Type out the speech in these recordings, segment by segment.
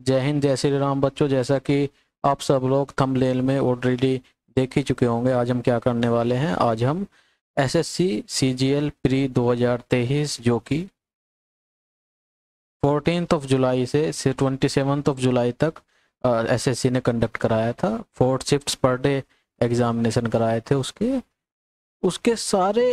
जय हिंद, जय श्री राम बच्चों। जैसा कि आप सब लोग थंबनेल में ऑलरेडी देख ही चुके होंगे, आज हम क्या करने वाले हैं। आज हम एसएससी सीजीएल प्री 2023 जो कि 14 जुलाई से 27 जुलाई तक एसएससी ने कंडक्ट कराया था। 4 शिफ्ट्स पर डे एग्जामिनेशन कराए थे। उसके उसके सारे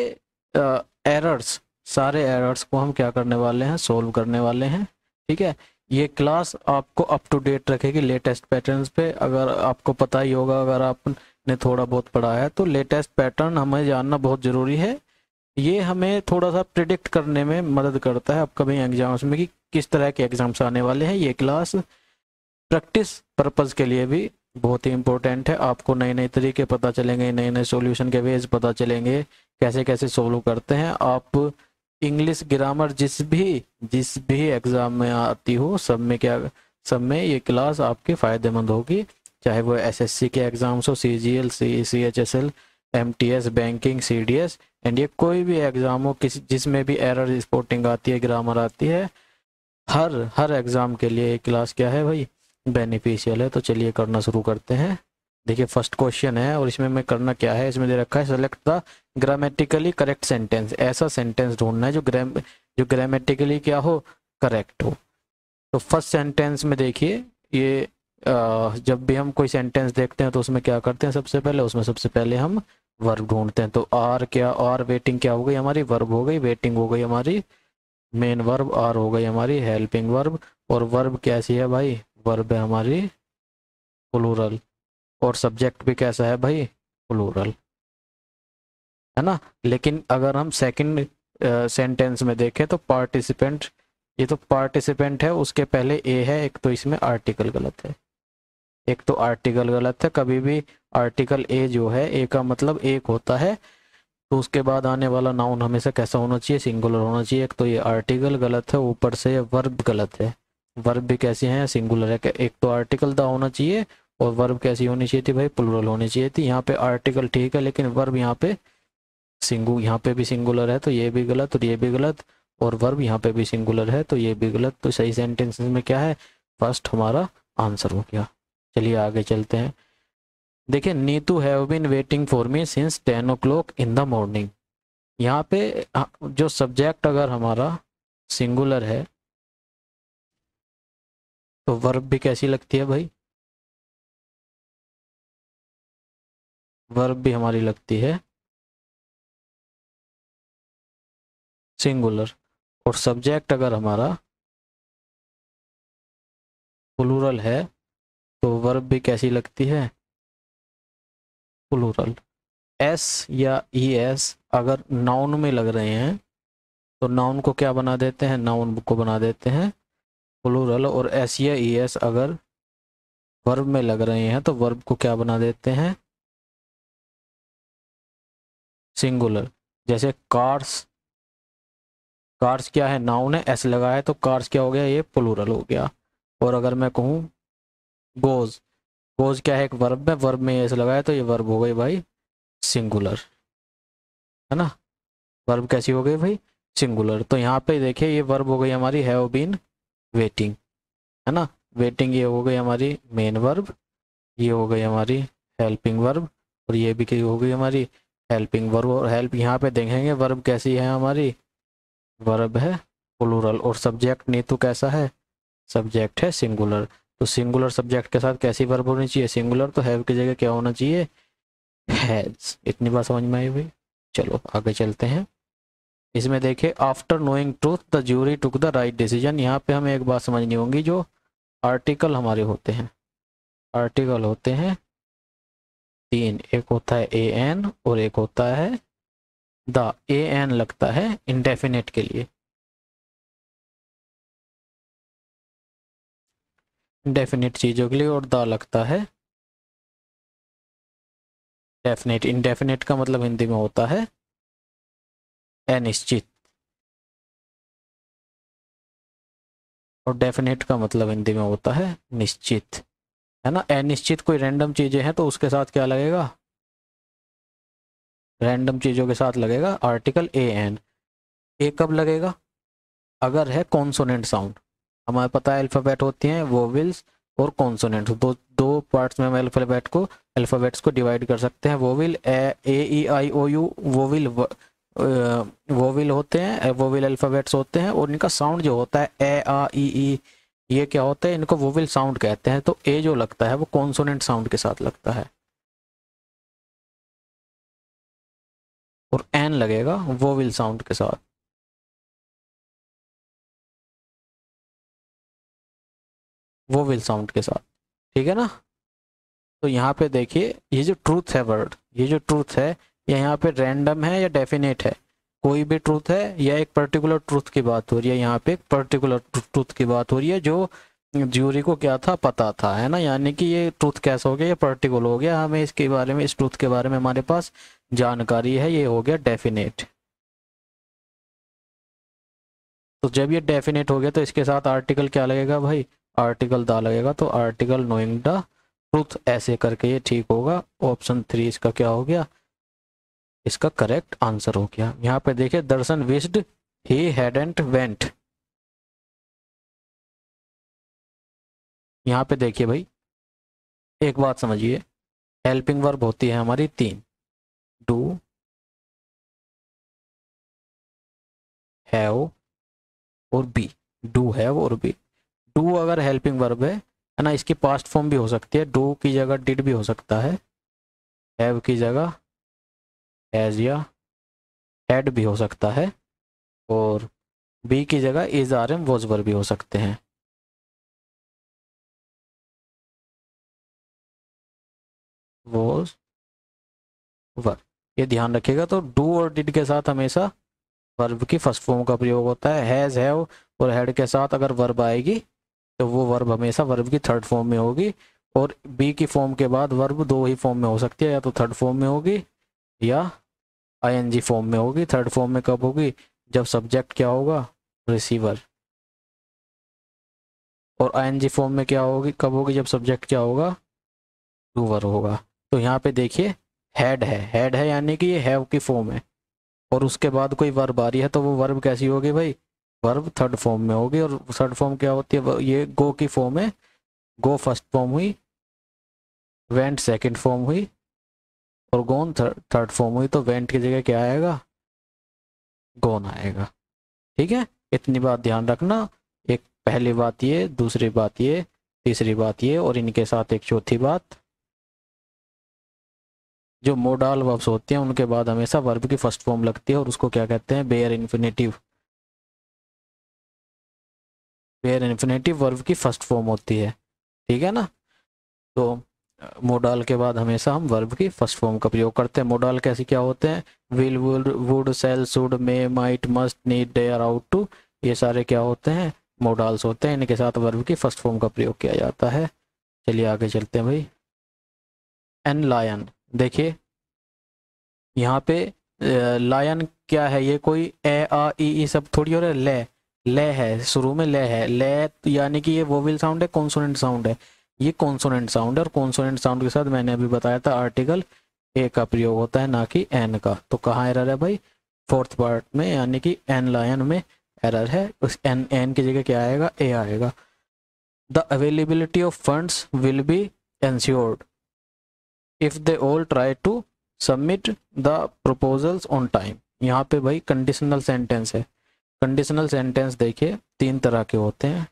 एरर्स को हम क्या करने वाले हैं, सोल्व करने वाले हैं। ठीक है, ये क्लास आपको अप टू डेट रखेगी लेटेस्ट पैटर्न्स पे। अगर आपको पता ही होगा, अगर आपने थोड़ा बहुत पढ़ा है तो लेटेस्ट पैटर्न हमें जानना बहुत ज़रूरी है। ये हमें थोड़ा सा प्रिडिक्ट करने में मदद करता है अपकमिंग एग्जाम्स में कि किस तरह के एग्जाम्स आने वाले हैं। ये क्लास प्रैक्टिस पर्पज़ के लिए भी बहुत ही इंपॉर्टेंट है। आपको नए नए तरीके पता चलेंगे, नए नए सॉल्यूशन के वेज पता चलेंगे, कैसे कैसे सोल्व करते हैं। आप इंग्लिश ग्रामर जिस भी एग्ज़ाम में आती हो, सब में ये क्लास आपके फ़ायदेमंद होगी। चाहे वो एसएससी के एग्ज़ाम्स हो, CGL, CHSL, MTS, banking, CDS, and ये कोई भी एग्ज़ाम हो, जिसमें भी एरर स्पॉटिंग आती है, ग्रामर आती है, हर एग्ज़ाम के लिए ये क्लास क्या है भाई, बेनिफिशियल है। तो चलिए करना शुरू करते हैं। देखिए फर्स्ट क्वेश्चन है और इसमें मैं करना क्या है, इसमें दे रखा है select the grammatically correct sentence. ऐसा सेंटेंस ढूंढना है जो ग्रामेटिकली क्या हो, करेक्ट हो। तो फर्स्ट सेंटेंस में देखिए, ये जब भी हम कोई सेंटेंस देखते हैं तो उसमें क्या करते हैं, सबसे पहले हम वर्ब ढूंढते हैं। तो आर वेटिंग क्या हो गई हमारी, वर्ब हो गई। वेटिंग हो गई हमारी मेन वर्ब, आर हो गई हमारी हेल्पिंग वर्ब। और वर्ब कैसी है भाई, वर्ब है हमारी प्लूरल। और सब्जेक्ट भी कैसा है भाई, प्लूरल, है ना। लेकिन अगर हम सेकंड सेंटेंस में देखें तो पार्टिसिपेंट, ये तो पार्टिसिपेंट है, उसके पहले ए है एक, तो इसमें आर्टिकल गलत है। एक तो आर्टिकल गलत है। कभी भी आर्टिकल ए जो है, ए का मतलब एक होता है, तो उसके बाद आने वाला नाउन हमेशा कैसा होना चाहिए, सिंगुलर होना चाहिए। एक तो ये आर्टिकल गलत है, ऊपर से ये वर्ब गलत है। वर्ब भी कैसी है, सिंगुलर है। एक तो आर्टिकल दा होना चाहिए और वर्ब कैसी होनी चाहिए थी भाई, प्लूरल होनी चाहिए थी। यहाँ पे आर्टिकल ठीक है लेकिन वर्ब यहाँ पे यहाँ पे भी सिंगुलर है, तो ये भी गलत और ये भी गलत। और वर्ब यहाँ पे भी सिंगुलर है, तो ये भी गलत। तो सही सेंटेंस में क्या है, फर्स्ट हमारा आंसर हो गया। चलिए आगे चलते हैं। देखिए, Neetu have been waiting for me since 10 o'clock in the morning. यहाँ पे जो सब्जेक्ट अगर हमारा सिंगुलर है तो वर्ब भी कैसी लगती है भाई, वर्ब भी हमारी लगती है सिंगुलर। और सब्जेक्ट अगर हमारा प्लूरल है तो वर्ब भी कैसी लगती है, प्लूरल। एस या ई एस अगर नाउन में लग रहे हैं तो नाउन को क्या बना देते हैं, नाउन को बना देते हैं प्लूरल। और एस या ई एस अगर वर्ब में लग रहे हैं तो वर्ब को क्या बना देते हैं, सिंगुलर। जैसे कार्स, कार्स क्या है, नाउन है, एस लगा है, तो कार्स क्या हो गया, ये प्लूरल हो गया। और अगर मैं कहूँ गोज, गोज क्या है, एक वर्ब में, वर्ब में एस लगा है, तो ये वर्ब हो गई भाई सिंगुलर, है ना। वर्ब कैसी हो गई भाई, सिंगुलर। तो यहाँ पे देखिए ये वर्ब हो गई हमारी हैव बीन वेटिंग, है ना। वेटिंग ये हो गई हमारी मेन वर्ब, ये हो गई हमारी हेल्पिंग वर्ब, और ये भी हो गई हमारी हेल्पिंग वर्ब। और हेल्प यहाँ पे देखेंगे वर्ब कैसी है हमारी, वर्ब है प्लूरल। और सब्जेक्ट नीतू कैसा है, सब्जेक्ट है सिंगुलर। तो सिंगुलर सब्जेक्ट के साथ कैसी वर्ब होनी चाहिए, सिंगुलर। तो हैव की जगह क्या होना चाहिए, हैज। इतनी बात समझ में आई हुई। चलो आगे चलते हैं। इसमें देखिए, after knowing truth the jury took the right decision. यहाँ पे हमें एक बात समझनी होगी, जो आर्टिकल हमारे होते हैं, आर्टिकल होते हैं 3। एक होता है ए एन और एक होता है द। ए एन लगता है इंडेफिनेट के लिए, इंडेफिनेट चीज़ों के लिए, और द लगता है डेफिनेट। इंडेफिनेट का मतलब हिंदी में होता है अनिश्चित, और डेफिनेट का मतलब हिंदी में होता है निश्चित, है ना। अनिश्चित कोई रैंडम चीज़ें हैं तो उसके साथ क्या लगेगा, रैंडम चीज़ों के साथ लगेगा आर्टिकल ए एन। ए कब लगेगा, अगर है कॉन्सोनेंट साउंड, हमें पता है अल्फ़ाबेट होती हैं वोवेल्स और कॉन्सोनेंट्स, दो दो पार्ट्स में हम अल्फ़ाबेट्स को डिवाइड कर सकते हैं। Vowel A E I O U vowel vowel होते हैं, वोवेल अल्फ़ाबेट्स होते हैं, और इनका साउंड जो होता है ए आ ई, ये क्या होता है, इनको वोवेल साउंड कहते हैं। तो ए जो लगता है वो कॉन्सोनेंट साउंड के साथ लगता है, और एन लगेगा वोवेल साउंड के साथ। वोवेल साउंड के साथ, ठीक है ना। तो यहाँ पे देखिए, ये जो ट्रूथ है वर्ड, ये जो ट्रूथ है, ये यहाँ पे रैंडम है या डेफिनेट है, कोई भी ट्रूथ है या एक पर्टिकुलर ट्रूथ की बात हो रही है। यहाँ पे एक पर्टिकुलर ट्रूथ की बात हो रही है जो ज्यूरी को क्या था, पता था, है ना। यानी कि ये ट्रूथ कैसा हो गया, ये पर्टिकुलर हो गया, हमें इसके बारे में, इस ट्रूथ के बारे में हमारे पास जानकारी है, ये हो गया डेफिनेट। तो जब ये डेफिनेट हो गया तो इसके साथ आर्टिकल क्या लगेगा भाई, आर्टिकल दा लगेगा। तो आर्टिकल नोइंग द ट्रूथ, ऐसे करके ये ठीक होगा। ऑप्शन 3 इसका क्या हो गया, इसका करेक्ट आंसर हो गया। यहाँ पे देखिए, दर्शन विस्ड ही हैडंट वेंट। यहाँ पे देखिए भाई, एक बात समझिए, हेल्पिंग वर्ब होती है हमारी 3, डू, हैव और बी। डू, हैव और बी। डू अगर हेल्पिंग वर्ब है ना, इसकी पास्ट फॉर्म भी हो सकती है, डू की जगह डिड भी हो सकता है, हैव की जगह हैज या हैड भी हो सकता है, और बी की जगह is are am was were भी हो सकते हैं। वॉज वर, ये ध्यान रखिएगा। तो डू और डिड के साथ हमेशा वर्ब की फर्स्ट फॉर्म का प्रयोग होता है। हैज, हैव और हैड के साथ अगर वर्ब आएगी तो वो वर्ब हमेशा वर्ब की थर्ड फॉर्म में होगी। और बी की फॉर्म के बाद वर्ब दो ही फॉर्म में हो सकती है, या तो थर्ड फॉर्म में होगी या आईएनजी फॉर्म में होगी। थर्ड फॉर्म में कब होगी, जब सब्जेक्ट क्या होगा, रिसीवर। और आईएनजी फॉर्म में क्या होगी, कब होगी, जब सब्जेक्ट क्या होगा, डूवर होगा। तो यहाँ पे देखिए, हेड है यानी कि ये हैव की फॉर्म है, और उसके बाद कोई वर्ब आ रही है तो वो वर्ब कैसी होगी भाई, वर्ब थर्ड फॉर्म में होगी। और थर्ड फॉर्म क्या होती है, ये गो की फॉर्म है, गो फर्स्ट फॉर्म हुई, वेंट सेकंड फॉर्म हुई, और गोन थर्ड फॉर्म हुई। तो वेंट की जगह क्या आएगा, गोन आएगा। ठीक है, इतनी बात ध्यान रखना। एक पहली बात ये, दूसरी बात ये, तीसरी बात ये, और इनके साथ एक चौथी बात, जो मोडाल वर्ब्स होते हैं उनके बाद हमेशा वर्ब की फर्स्ट फॉर्म लगती है, और उसको क्या कहते हैं, bare infinitive. Bare infinitive verb की फर्स्ट फॉर्म होती है, ठीक है ना। तो मोडाल के बाद हमेशा हम वर्ब की फर्स्ट फॉर्म का प्रयोग करते हैं। मोडाल कैसे क्या होते हैं, will, would, shall, should, may, might, must, need, dare, ought to, ये सारे क्या होते हैं, मोडाल्स होते हैं। इनके साथ वर्ब की फर्स्ट फॉर्म का प्रयोग किया जाता है। चलिए आगे चलते हैं भाई। एन लायन, देखिए यहाँ पे लायन क्या है, ये कोई ए आ ई सब थोड़ी हो रहा है, ले है, शुरू में ले है, ले यानी कि ये वोवेल साउंड है, कॉन्सोनेंट साउंड है, ये कॉन्सोनेंट साउंड है। और कॉन्सोनेंट साउंड के साथ मैंने अभी बताया था आर्टिकल ए का प्रयोग होता है, ना कि एन का। तो कहाँ एरर है भाई, फोर्थ पार्ट में, यानी कि एन लायन में एरर है। उस एन एन की जगह क्या आएगा, ए आएगा। The availability of funds will be ensured if they all try to submit the proposals on time. यहाँ पे भाई कंडीशनल सेंटेंस है। कंडीशनल सेंटेंस देखिए 3 तरह के होते हैं।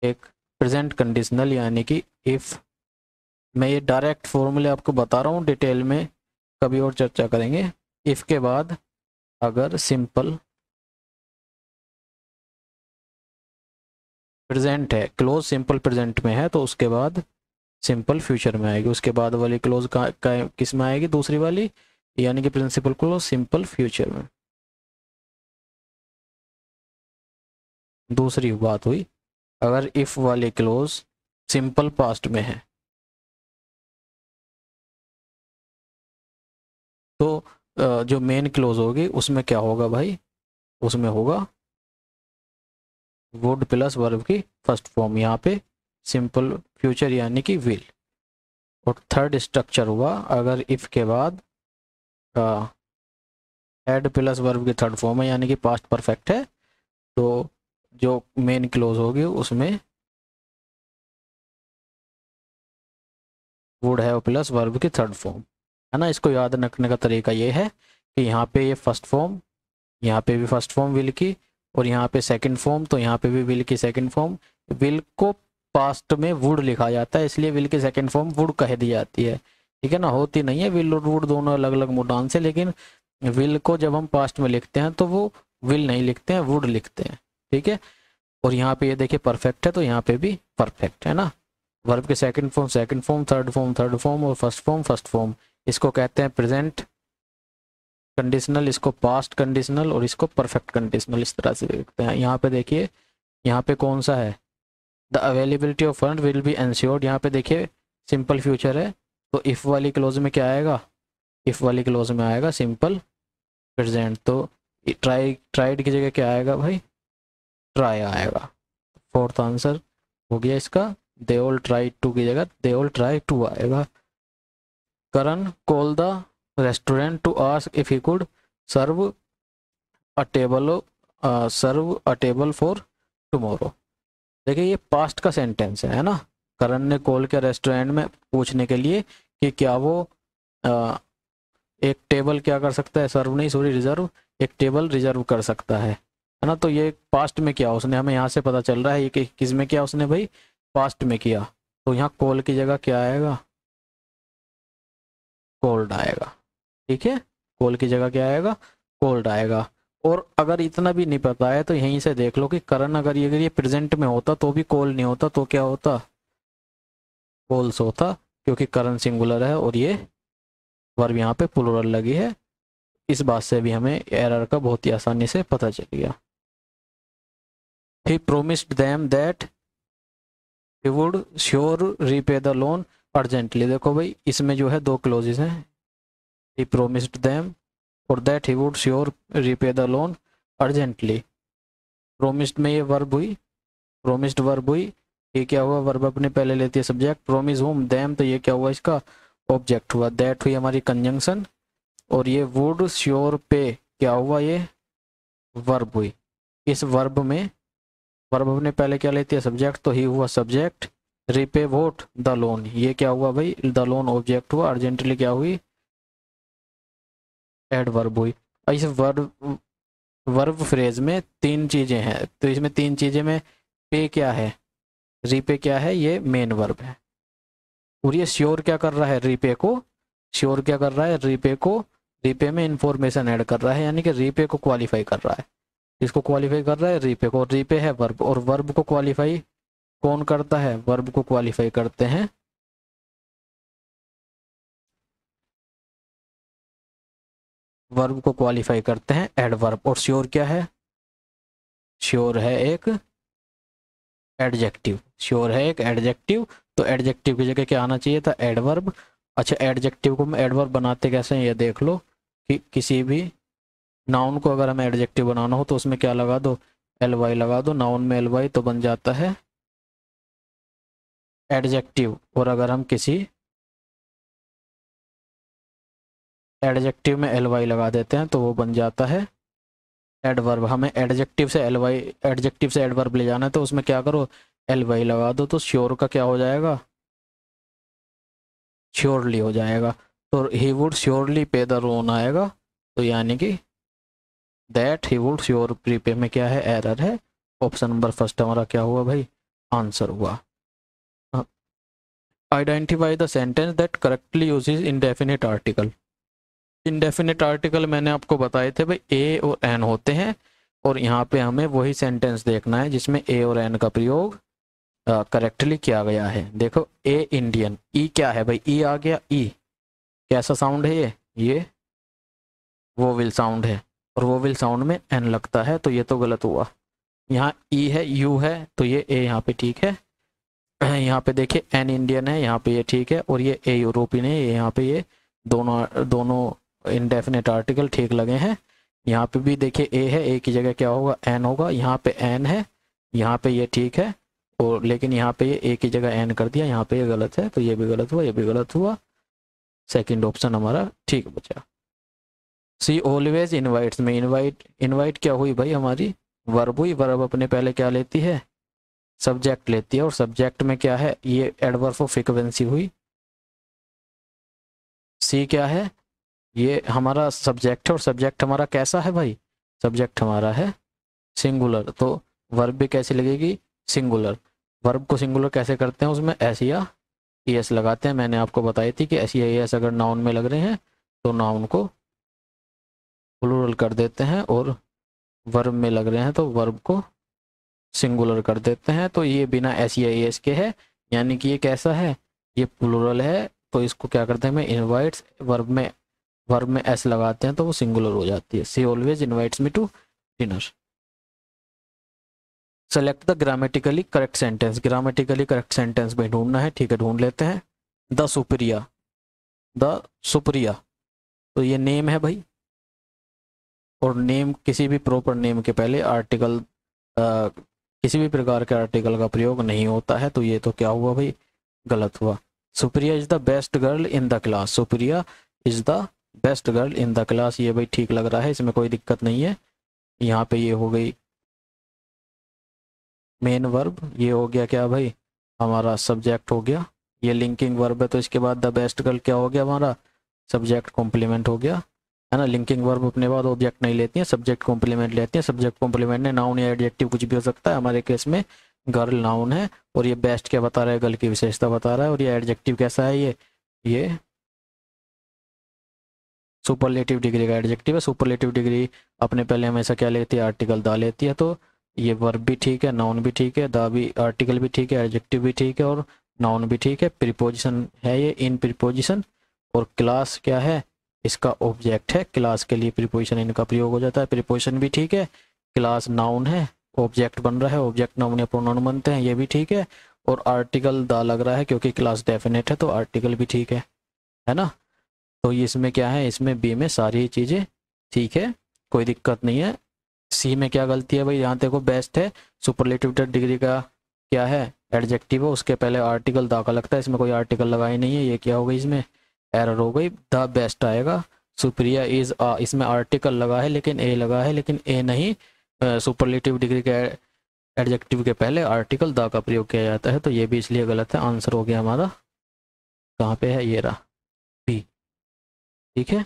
एक प्रेजेंट कंडीशनल, यानी कि इफ, मैं ये डायरेक्ट फॉर्मूले आपको बता रहा हूँ, डिटेल में कभी और चर्चा करेंगे। इफ के बाद अगर सिंपल प्रेजेंट है, क्लोज सिंपल प्रेजेंट में है, तो उसके बाद सिंपल फ्यूचर में आएगी। उसके बाद वाली क्लोज किस में आएगी, दूसरी वाली, यानी कि प्रिंसिपल क्लोज सिंपल फ्यूचर में। दूसरी बात हुई, अगर इफ वाली क्लोज सिंपल पास्ट में है तो जो मेन क्लोज होगी उसमें क्या होगा भाई, उसमें होगा वुड प्लस वर्ब की फर्स्ट फॉर्म, यहाँ पे सिंपल फ्यूचर यानी कि विल। और थर्ड स्ट्रक्चर हुआ, अगर इफ के बाद हैड प्लस वर्ब की थर्ड फॉर्म है, यानी कि पास्ट परफेक्ट है, तो जो मेन क्लोज होगी उसमें वुड हैव प्लस वर्ब की थर्ड फॉर्म, है ना। इसको याद रखने का तरीका ये है कि यहाँ पे ये फर्स्ट फॉर्म, यहाँ पे भी फर्स्ट फॉर्म विल की, और यहाँ पे सेकंड फॉर्म, तो यहाँ पे भी विल की सेकंड फॉर्म। विल को पास्ट में वुड लिखा जाता है, इसलिए विल की सेकंड फॉर्म वुड कह दी जाती है, ठीक है ना। होती नहीं है विल और वुड दोनों अलग अलग मुडान से, लेकिन विल को जब हम पास्ट में लिखते हैं तो वो विल नहीं लिखते हैं, वुड लिखते हैं, ठीक है। और यहाँ पे ये देखिए परफेक्ट है, तो यहाँ पे भी परफेक्ट है ना। वर्ब के सेकंड फॉर्म, थर्ड फॉर्म और फर्स्ट फॉर्म, इसको कहते हैं प्रेजेंट कंडीशनल, इसको पास्ट कंडीशनल और इसको परफेक्ट कंडीशनल, इस तरह से देखते हैं। यहाँ पे देखिए, यहाँ पे कौन सा है, the availability of fund will be ensured, यहाँ पे देखिए सिंपल फ्यूचर है, तो इफ वाली क्लोज में क्या आएगा, इफ वाली क्लोज में आएगा सिंपल प्रेजेंट, तो ट्राइड की जगह क्या आएगा भाई, ट्राई आएगा। फोर्थ आंसर हो गया इसका, दे ऑल ट्राई टू की जगह दे ऑल ट्राई टू आएगा। Karan call the restaurant to ask if he could serve a table for tomorrow. देखिए ये पास्ट का सेंटेंस है ना। करण ने कॉल किया रेस्टोरेंट में पूछने के लिए कि क्या वो एक टेबल क्या कर सकता है, सर्व नहीं सॉरी रिजर्व, एक टेबल रिजर्व कर सकता है ना। तो ये पास्ट में किया उसने, हमें यहाँ से पता चल रहा है ये कि किस में किया उसने भाई, पास्ट में किया। तो यहाँ कॉल की जगह क्या आएगा, कोल्ड आएगा, ठीक है। कॉल की जगह क्या आएगा, कोल्ड आएगा। और अगर इतना भी नहीं पता है तो यहीं से देख लो कि करण अगर ये प्रेजेंट में होता तो भी कॉल नहीं होता, तो क्या होता, कॉल्स होता, क्योंकि करण सिंगुलर है और ये वर्ब यहाँ पे प्लूरल लगी है। इस बात से भी हमें एरर का बहुत ही आसानी से पता चल गया। He promised them that he would sure repay the loan urgently। देखो भाई इसमें जो है दो क्लोजेस हैं, he promised them और that he would sure repay the loan urgently। promised में ये वर्ब हुई, promised वर्ब हुई, ये क्या हुआ, वर्ब अपने पहले लेती है सब्जेक्ट, promise whom them, तो ये क्या हुआ इसका ऑब्जेक्ट हुआ, that हुई हमारी कंजंक्शन, और ये would sure pay क्या हुआ, ये वर्ब हुई। इस वर्ब में वर्ब अपने पहले क्या लेती है सब्जेक्ट, तो ही हुआ subject, repay vote the loan, ये क्या हुआ भाई, द लोन ऑब्जेक्ट हुआ, अर्जेंटली क्या हुई, एडवर्ब हुई। इस वर्ब फ्रेज में तीन चीजें हैं, तो इसमें तीन चीजें में पे क्या है, रिपे क्या है, ये मेन वर्ब है। और ये श्योर क्या कर रहा है, रिपे को, श्योर क्या कर रहा है, रिपे में इंफॉर्मेशन ऐड कर रहा है, यानी कि रिपे को क्वालिफाई कर रहा है। इसको क्वालिफाई कर रहा है रिपे को, और रिपे है वर्ब, और वर्ब को क्वालिफाई कौन करता है, वर्ब को क्वालिफाई करते हैं एडवर्ब। और श्योर क्या है, श्योर है एक एडजेक्टिव, श्योर है एक एडजेक्टिव, तो एडजेक्टिव की जगह क्या आना चाहिए था, एडवर्ब। अच्छा एडजेक्टिव को एडवर्ब बनाते कैसे हैं ये देख लो, कि किसी भी नाउन को अगर हमें एडजेक्टिव बनाना हो तो उसमें क्या लगा दो, एल वाई लगा दो, नाउन में एल वाई तो बन जाता है एडजेक्टिव। और अगर हम किसी एडजेक्टिव में एल वाई लगा देते हैं तो वो बन जाता है एडवर्ब। हमें एडजेक्टिव से एडवर्ब ले जाना है, तो उसमें क्या करो, एल वाई लगा दो, तो श्योर का क्या हो जाएगा, श्योरली हो जाएगा। तो ही वुड श्योरली पे द लोन आएगा, तो यानी कि that he would sure prepay में क्या है, एरर है। ऑप्शन नंबर फर्स्ट हमारा क्या हुआ भाई, आंसर हुआ। Identify the sentence that correctly uses indefinite article. Indefinite article मैंने आपको बताए थे भाई, ए और एन होते हैं, और यहाँ पे हमें वही सेंटेंस देखना है जिसमें ए और एन का प्रयोग करेक्टली किया गया है। देखो ए इंडियन, ई क्या है भाई, ई आ गया, ई कैसा साउंड है, ये वोवेल साउंड है, और वोवेल साउंड में एन लगता है, तो ये तो गलत हुआ। यहाँ ई है, यू है, तो ये ए यहाँ पे ठीक है। यहाँ पे देखिए एन इंडियन है, यहाँ पे ये ठीक है, और ये ए यूरोपियन है, ये यहाँ पे ये दोनों इंडेफिनिट आर्टिकल ठीक लगे हैं। यहाँ पे भी देखिए ए है, ए की जगह क्या होगा, एन होगा, यहाँ पे एन है, यहाँ पे ये ठीक है, और लेकिन यहाँ पे ये ए की जगह एन कर दिया, यहाँ पे ये गलत है, तो ये भी गलत हुआ, ये भी गलत हुआ। सेकंड ऑप्शन हमारा ठीक बचा। सी ऑलवेज इनवाइट्स में इनवाइट क्या हुई भाई हमारी, वर्ब हुई, वर्ब अपने पहले क्या लेती है, सब्जेक्ट लेती है, और सब्जेक्ट में क्या है, ये एडवर्ब ऑफ फ्रीक्वेंसी हुई। सी क्या है, ये हमारा सब्जेक्ट है, और सब्जेक्ट हमारा कैसा है भाई, सब्जेक्ट हमारा है सिंगुलर, तो वर्ब भी कैसी लगेगी, सिंगुलर। वर्ब को सिंगुलर कैसे करते हैं, उसमें एस या ई एस लगाते हैं। मैंने आपको बताई थी कि एस या ई एस अगर नाउन में लग रहे हैं तो नाउन को प्लूरल कर देते हैं, और वर्ब में लग रहे हैं तो वर्ब को सिंगुलर कर देते हैं। तो ये बिना एस या ई एस के है, यानी कि ये कैसा है, ये प्लूरल है, तो इसको क्या करते हैं, मैं इनवाइट्स, वर्ब में एस लगाते हैं तो वो सिंगुलर हो जाती है। She always invites me to dinner. Select the grammatically correct sentence, grammatically correct sentence में ढूंढना है, ठीक है, ढूंढ लेते हैं। द सुप्रिया, द सुप्रिया, तो ये नेम है भाई, और नेम किसी भी प्रॉपर नेम के पहले आर्टिकल, किसी भी प्रकार के आर्टिकल का प्रयोग नहीं होता है, तो ये तो क्या हुआ भाई, गलत हुआ। Supriya is the best girl in the class, Supriya is the best girl in the class, ये भाई ठीक लग रहा है, इसमें कोई दिक्कत नहीं है। यहाँ पे ये हो गई मेन वर्ब, ये हो गया क्या भाई, हमारा सब्जेक्ट हो गया, ये लिंकिंग वर्ब है, तो इसके बाद द बेस्ट गर्ल क्या हो गया, हमारा सब्जेक्ट कॉम्प्लीमेंट हो गया, है ना। लिंकिंग वर्ब अपने बाद ऑब्जेक्ट नहीं लेती है, सब्जेक्ट कॉम्प्लीमेंट लेती है। सब्जेक्ट कॉम्प्लीमेंट में नाउन या एडजेक्टिव कुछ भी हो सकता है, हमारे केस में गर्ल नाउन है, और ये बेस्ट क्या बता रहा है, गर्ल की विशेषता बता रहा है, और ये एडजेक्टिव कैसा है, ये सुपरलेटिव डिग्री का एडजेक्टिव है। सुपरलेटिव डिग्री अपने पहले हमेशा क्या लेती है, आर्टिकल दा लेती है, तो ये वर्ब भी ठीक है, नाउन भी ठीक है, दा भी, आर्टिकल भी ठीक है, एडजेक्टिव भी ठीक है, और नाउन भी ठीक है। प्रीपोजिशन है ये इन प्रीपोजिशन, और क्लास क्या है, इसका ऑब्जेक्ट है, क्लास के लिए प्रीपोजिशन इनका प्रयोग हो जाता है। प्रीपोजिशन भी ठीक है, क्लास नाउन है, ऑब्जेक्ट बन रहा है, ऑब्जेक्ट नाउन या प्रोनाउन बनते हैं, ये भी ठीक है, और आर्टिकल दा लग रहा है क्योंकि क्लास डेफिनेट है, तो आर्टिकल भी ठीक है ना। तो इसमें क्या है, इसमें बी में सारी चीज़ें ठीक है, कोई दिक्कत नहीं है। सी में क्या गलती है भाई, यहाँ देखो बेस्ट है, सुपरलेटिव डिग्री का क्या है, एडजेक्टिव है, उसके पहले आर्टिकल दा का लगता है, इसमें कोई आर्टिकल लगा ही नहीं है, ये क्या हो गई, इसमें एरर हो गई, द बेस्ट आएगा। सुप्रिया इज, इसमें आर्टिकल लगा है लेकिन ए लगा है, लेकिन ए नहीं, सुपरलेटिव डिग्री के एडजेक्टिव के पहले आर्टिकल द का प्रयोग किया जाता है, तो ये भी इसलिए गलत है। आंसर हो गया हमारा, कहाँ पे है, ये रहा, बी, ठीक है।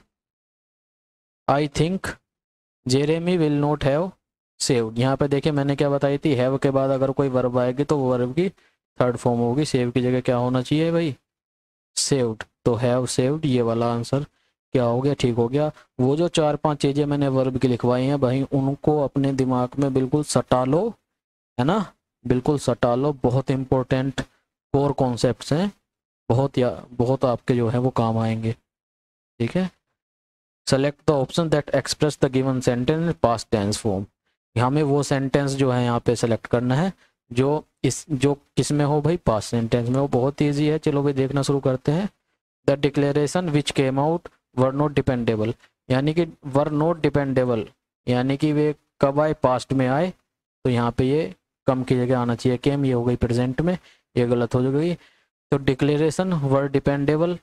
I think Jeremy will not have saved, यहाँ पे देखिए मैंने क्या बताई थी, हैव के बाद अगर कोई वर्ब आएगी तो वो वर्ब की थर्ड फॉर्म होगी, सेव की जगह क्या होना चाहिए भाई, सेव्ड, तो हैव सेव्ड, ये वाला आंसर क्या हो गया, ठीक हो गया। वो जो 4-5 चीज़ें मैंने वर्ब की लिखवाई हैं भाई, उनको अपने दिमाग में बिल्कुल सटा लो, है ना, बिल्कुल सटा लो, बहुत इंपॉर्टेंट कोर कॉन्सेप्ट्स हैं, बहुत आपके जो है वो काम आएंगे, ठीक है। Select the option that express the given sentence in past tense form, हमें वो सेंटेंस जो है यहाँ पे सेलेक्ट करना है जो किस में हो भाई, पास्ट सेंटेंस में हो। बहुत ईजी है, चलो भाई देखना शुरू करते हैं। The declaration which came out were not dependable, यानी कि वर नॉट डिपेंडेबल, यानी कि वे कब आए, पास्ट में आए, तो यहाँ पे ये कम की जगह आना चाहिए केम, ये हो गई प्रेजेंट में, ये गलत हो गई। तो डिक्लेरेशन वर डिपेंडेबल,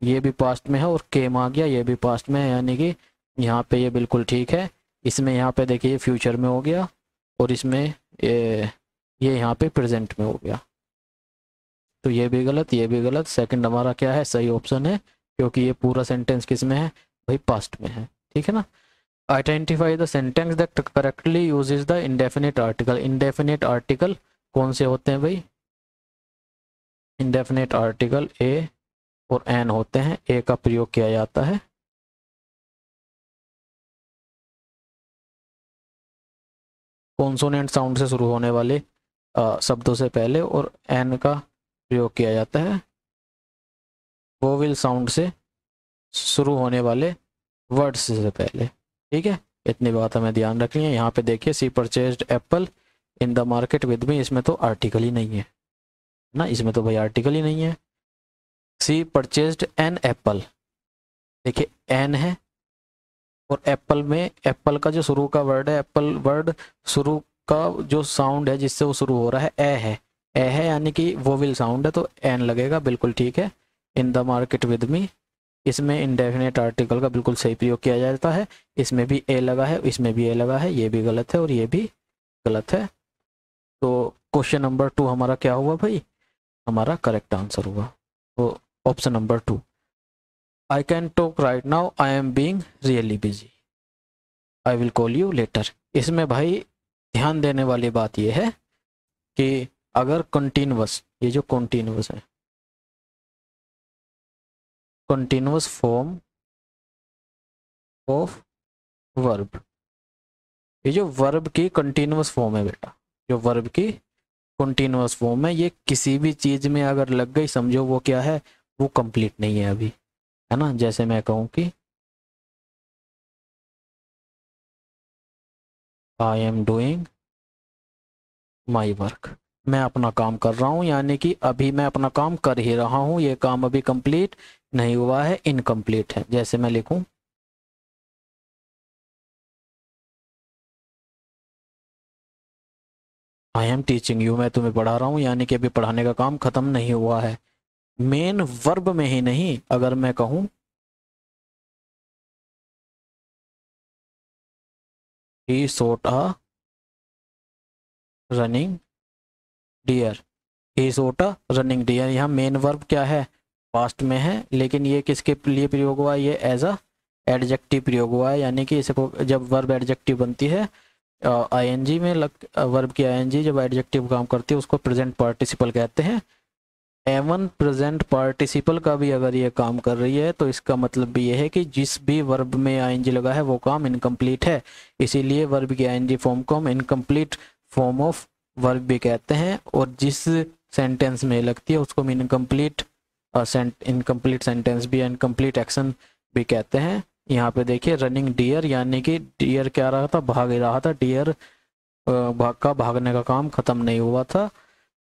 ये भी पास्ट में है, और केम आ गया, ये भी पास्ट में है, यानी कि यहाँ पे ये बिल्कुल ठीक है। इसमें यहाँ पे देखिए फ्यूचर में हो गया, और इसमें ये यहाँ पे प्रेजेंट में हो गया, तो ये भी गलत, ये भी गलत। सेकंड हमारा क्या है, सही ऑप्शन है, क्योंकि ये पूरा सेंटेंस किस में है भाई, पास्ट में है, ठीक है ना। Identify the sentence that correctly uses the indefinite article, indefinite article कौन से होते हैं भाई, इंडेफिनिट आर्टिकल ए और एन होते हैं, ए का प्रयोग किया जाता है कॉन्सोनेंट साउंड से शुरू होने वाले शब्दों से पहले, और एन का प्रयोग किया जाता है वोवेल साउंड से शुरू होने वाले वर्ड्स से पहले, ठीक है। इतनी बात हमें ध्यान रखनी है। यहाँ पे देखिए, she purchased apple in the market with me, इसमें तो आर्टिकल ही नहीं है ना, इसमें तो भाई आर्टिकल ही नहीं है। सी परचेज्ड एन एप्पल, देखिए एन है, और एप्पल में एप्पल का जो शुरू का वर्ड है, एप्पल वर्ड शुरू का जो साउंड है जिससे वो शुरू हो रहा है, ए है, यानी कि वोवेल साउंड है, तो एन लगेगा, बिल्कुल ठीक है। इन द मार्केट विद मी, इसमें इंडेफिनेट आर्टिकल का बिल्कुल सही प्रयोग किया जाता है, इसमें भी ए लगा है, इसमें भी ए लगा है, ये भी गलत है और ये भी गलत है। तो क्वेश्चन नंबर 2 हमारा क्या हुआ भाई, हमारा करेक्ट आंसर हुआ। तो option number 2, I can talk right now, I am being really busy, I will call you later. इसमें भाई ध्यान देने वाली बात यह है कि अगर कंटिन्यूअस, ये जो कंटिन्यूअस है, कंटिन्यूअस फॉर्म ऑफ वर्ब, ये जो वर्ब की कंटिन्यूअस फॉर्म है बेटा, जो वर्ब की कंटिन्यूअस फॉर्म है, ये किसी भी चीज में अगर लग गई समझो वो क्या है, वो कंप्लीट नहीं है अभी, है ना। जैसे मैं कहूँ कि I am doing my work, मैं अपना काम कर रहा हूँ, यानी कि अभी मैं अपना काम कर ही रहा हूँ, ये काम अभी कंप्लीट नहीं हुआ है, इनकम्प्लीट है। जैसे मैं लिखूं आई एम टीचिंग यू, मैं तुम्हें पढ़ा रहा हूँ, यानी कि अभी पढ़ाने का काम खत्म नहीं हुआ है। मेन वर्ब में ही नहीं, अगर मैं कहूँ he shot a running deer, he shot a running deer, यहाँ मेन वर्ब क्या है, पास्ट में है, लेकिन ये किसके लिए प्रयोग हुआ है, ये एज अ एडजेक्टिव प्रयोग हुआ है, यानी कि इसको जब वर्ब एडजेक्टिव बनती है आईएनजी में वर्ब की आईएनजी जब एडजेक्टिव काम करती है उसको प्रेजेंट पार्टिसिपल कहते हैं। एवन प्रेजेंट पार्टिसिपल का भी अगर ये काम कर रही है तो इसका मतलब भी ये है कि जिस भी वर्ब में आईएनजी लगा है वो काम इनकम्प्लीट है, इसीलिए वर्ब की आईएनजी फॉर्म को हम इनकम्प्लीट फॉर्म ऑफ वर्ब भी कहते हैं, और जिस सेंटेंस में लगती है उसको हम इनकम्प्लीट इनकम्प्लीट सेंटेंस भी, इनकम्प्लीट एक्शन भी कहते हैं। यहाँ पे देखिए रनिंग डियर, यानी कि डियर क्या रहा था, भाग ही रहा था, डियर भागने का काम खत्म नहीं हुआ था,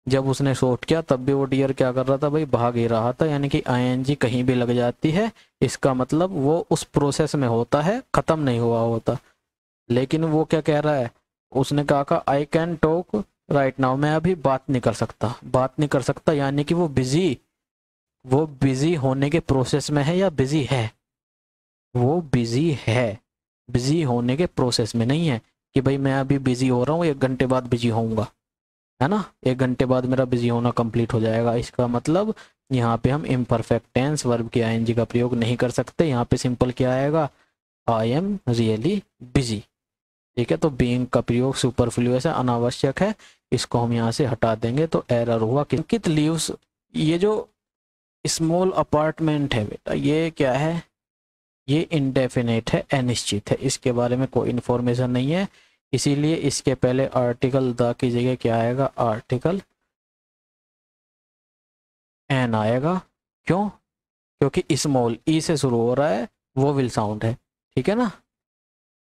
जब उसने शॉट किया तब भी वो डियर क्या कर रहा था भाई, भाग ही रहा था, यानी कि आईएनजी कहीं भी लग जाती है इसका मतलब वो उस प्रोसेस में होता है, खत्म नहीं हुआ होता। लेकिन वो क्या कह रहा है, उसने कहा I can talk right now, मैं अभी बात नहीं कर सकता, बात नहीं कर सकता, यानी कि वो बिजी होने के प्रोसेस में है या बिजी है, वो बिजी है, बिजी होने के प्रोसेस में नहीं है कि भाई मैं अभी बिजी हो रहा हूँ 1 घंटे बाद बिजी होऊंगा, है ना, 1 घंटे बाद मेरा बिजी होना कंप्लीट हो जाएगा। इसका मतलब यहाँ पे हम इम्परफेक्ट टेंस वर्ब के आईएनजी का प्रयोग नहीं कर सकते, यहाँ पे सिंपल क्या आएगा, आई एम रियली बिजी। ठीक है, तो बीइंग का प्रयोग सुपरफ्लुअस है, अनावश्यक है, इसको हम यहाँ से हटा देंगे तो एरर हुआ। कित लीव्स, ये जो स्मॉल अपार्टमेंट है बेटा ये क्या है, ये इंडेफिनेट है, अनिश्चित है, इसके बारे में कोई इन्फॉर्मेशन नहीं है, इसीलिए इसके पहले आर्टिकल द की जगह क्या आएगा, आर्टिकल एन आएगा। क्यों, क्योंकि स्मॉल ई से शुरू हो रहा है, वो विल साउंड है, ठीक है ना,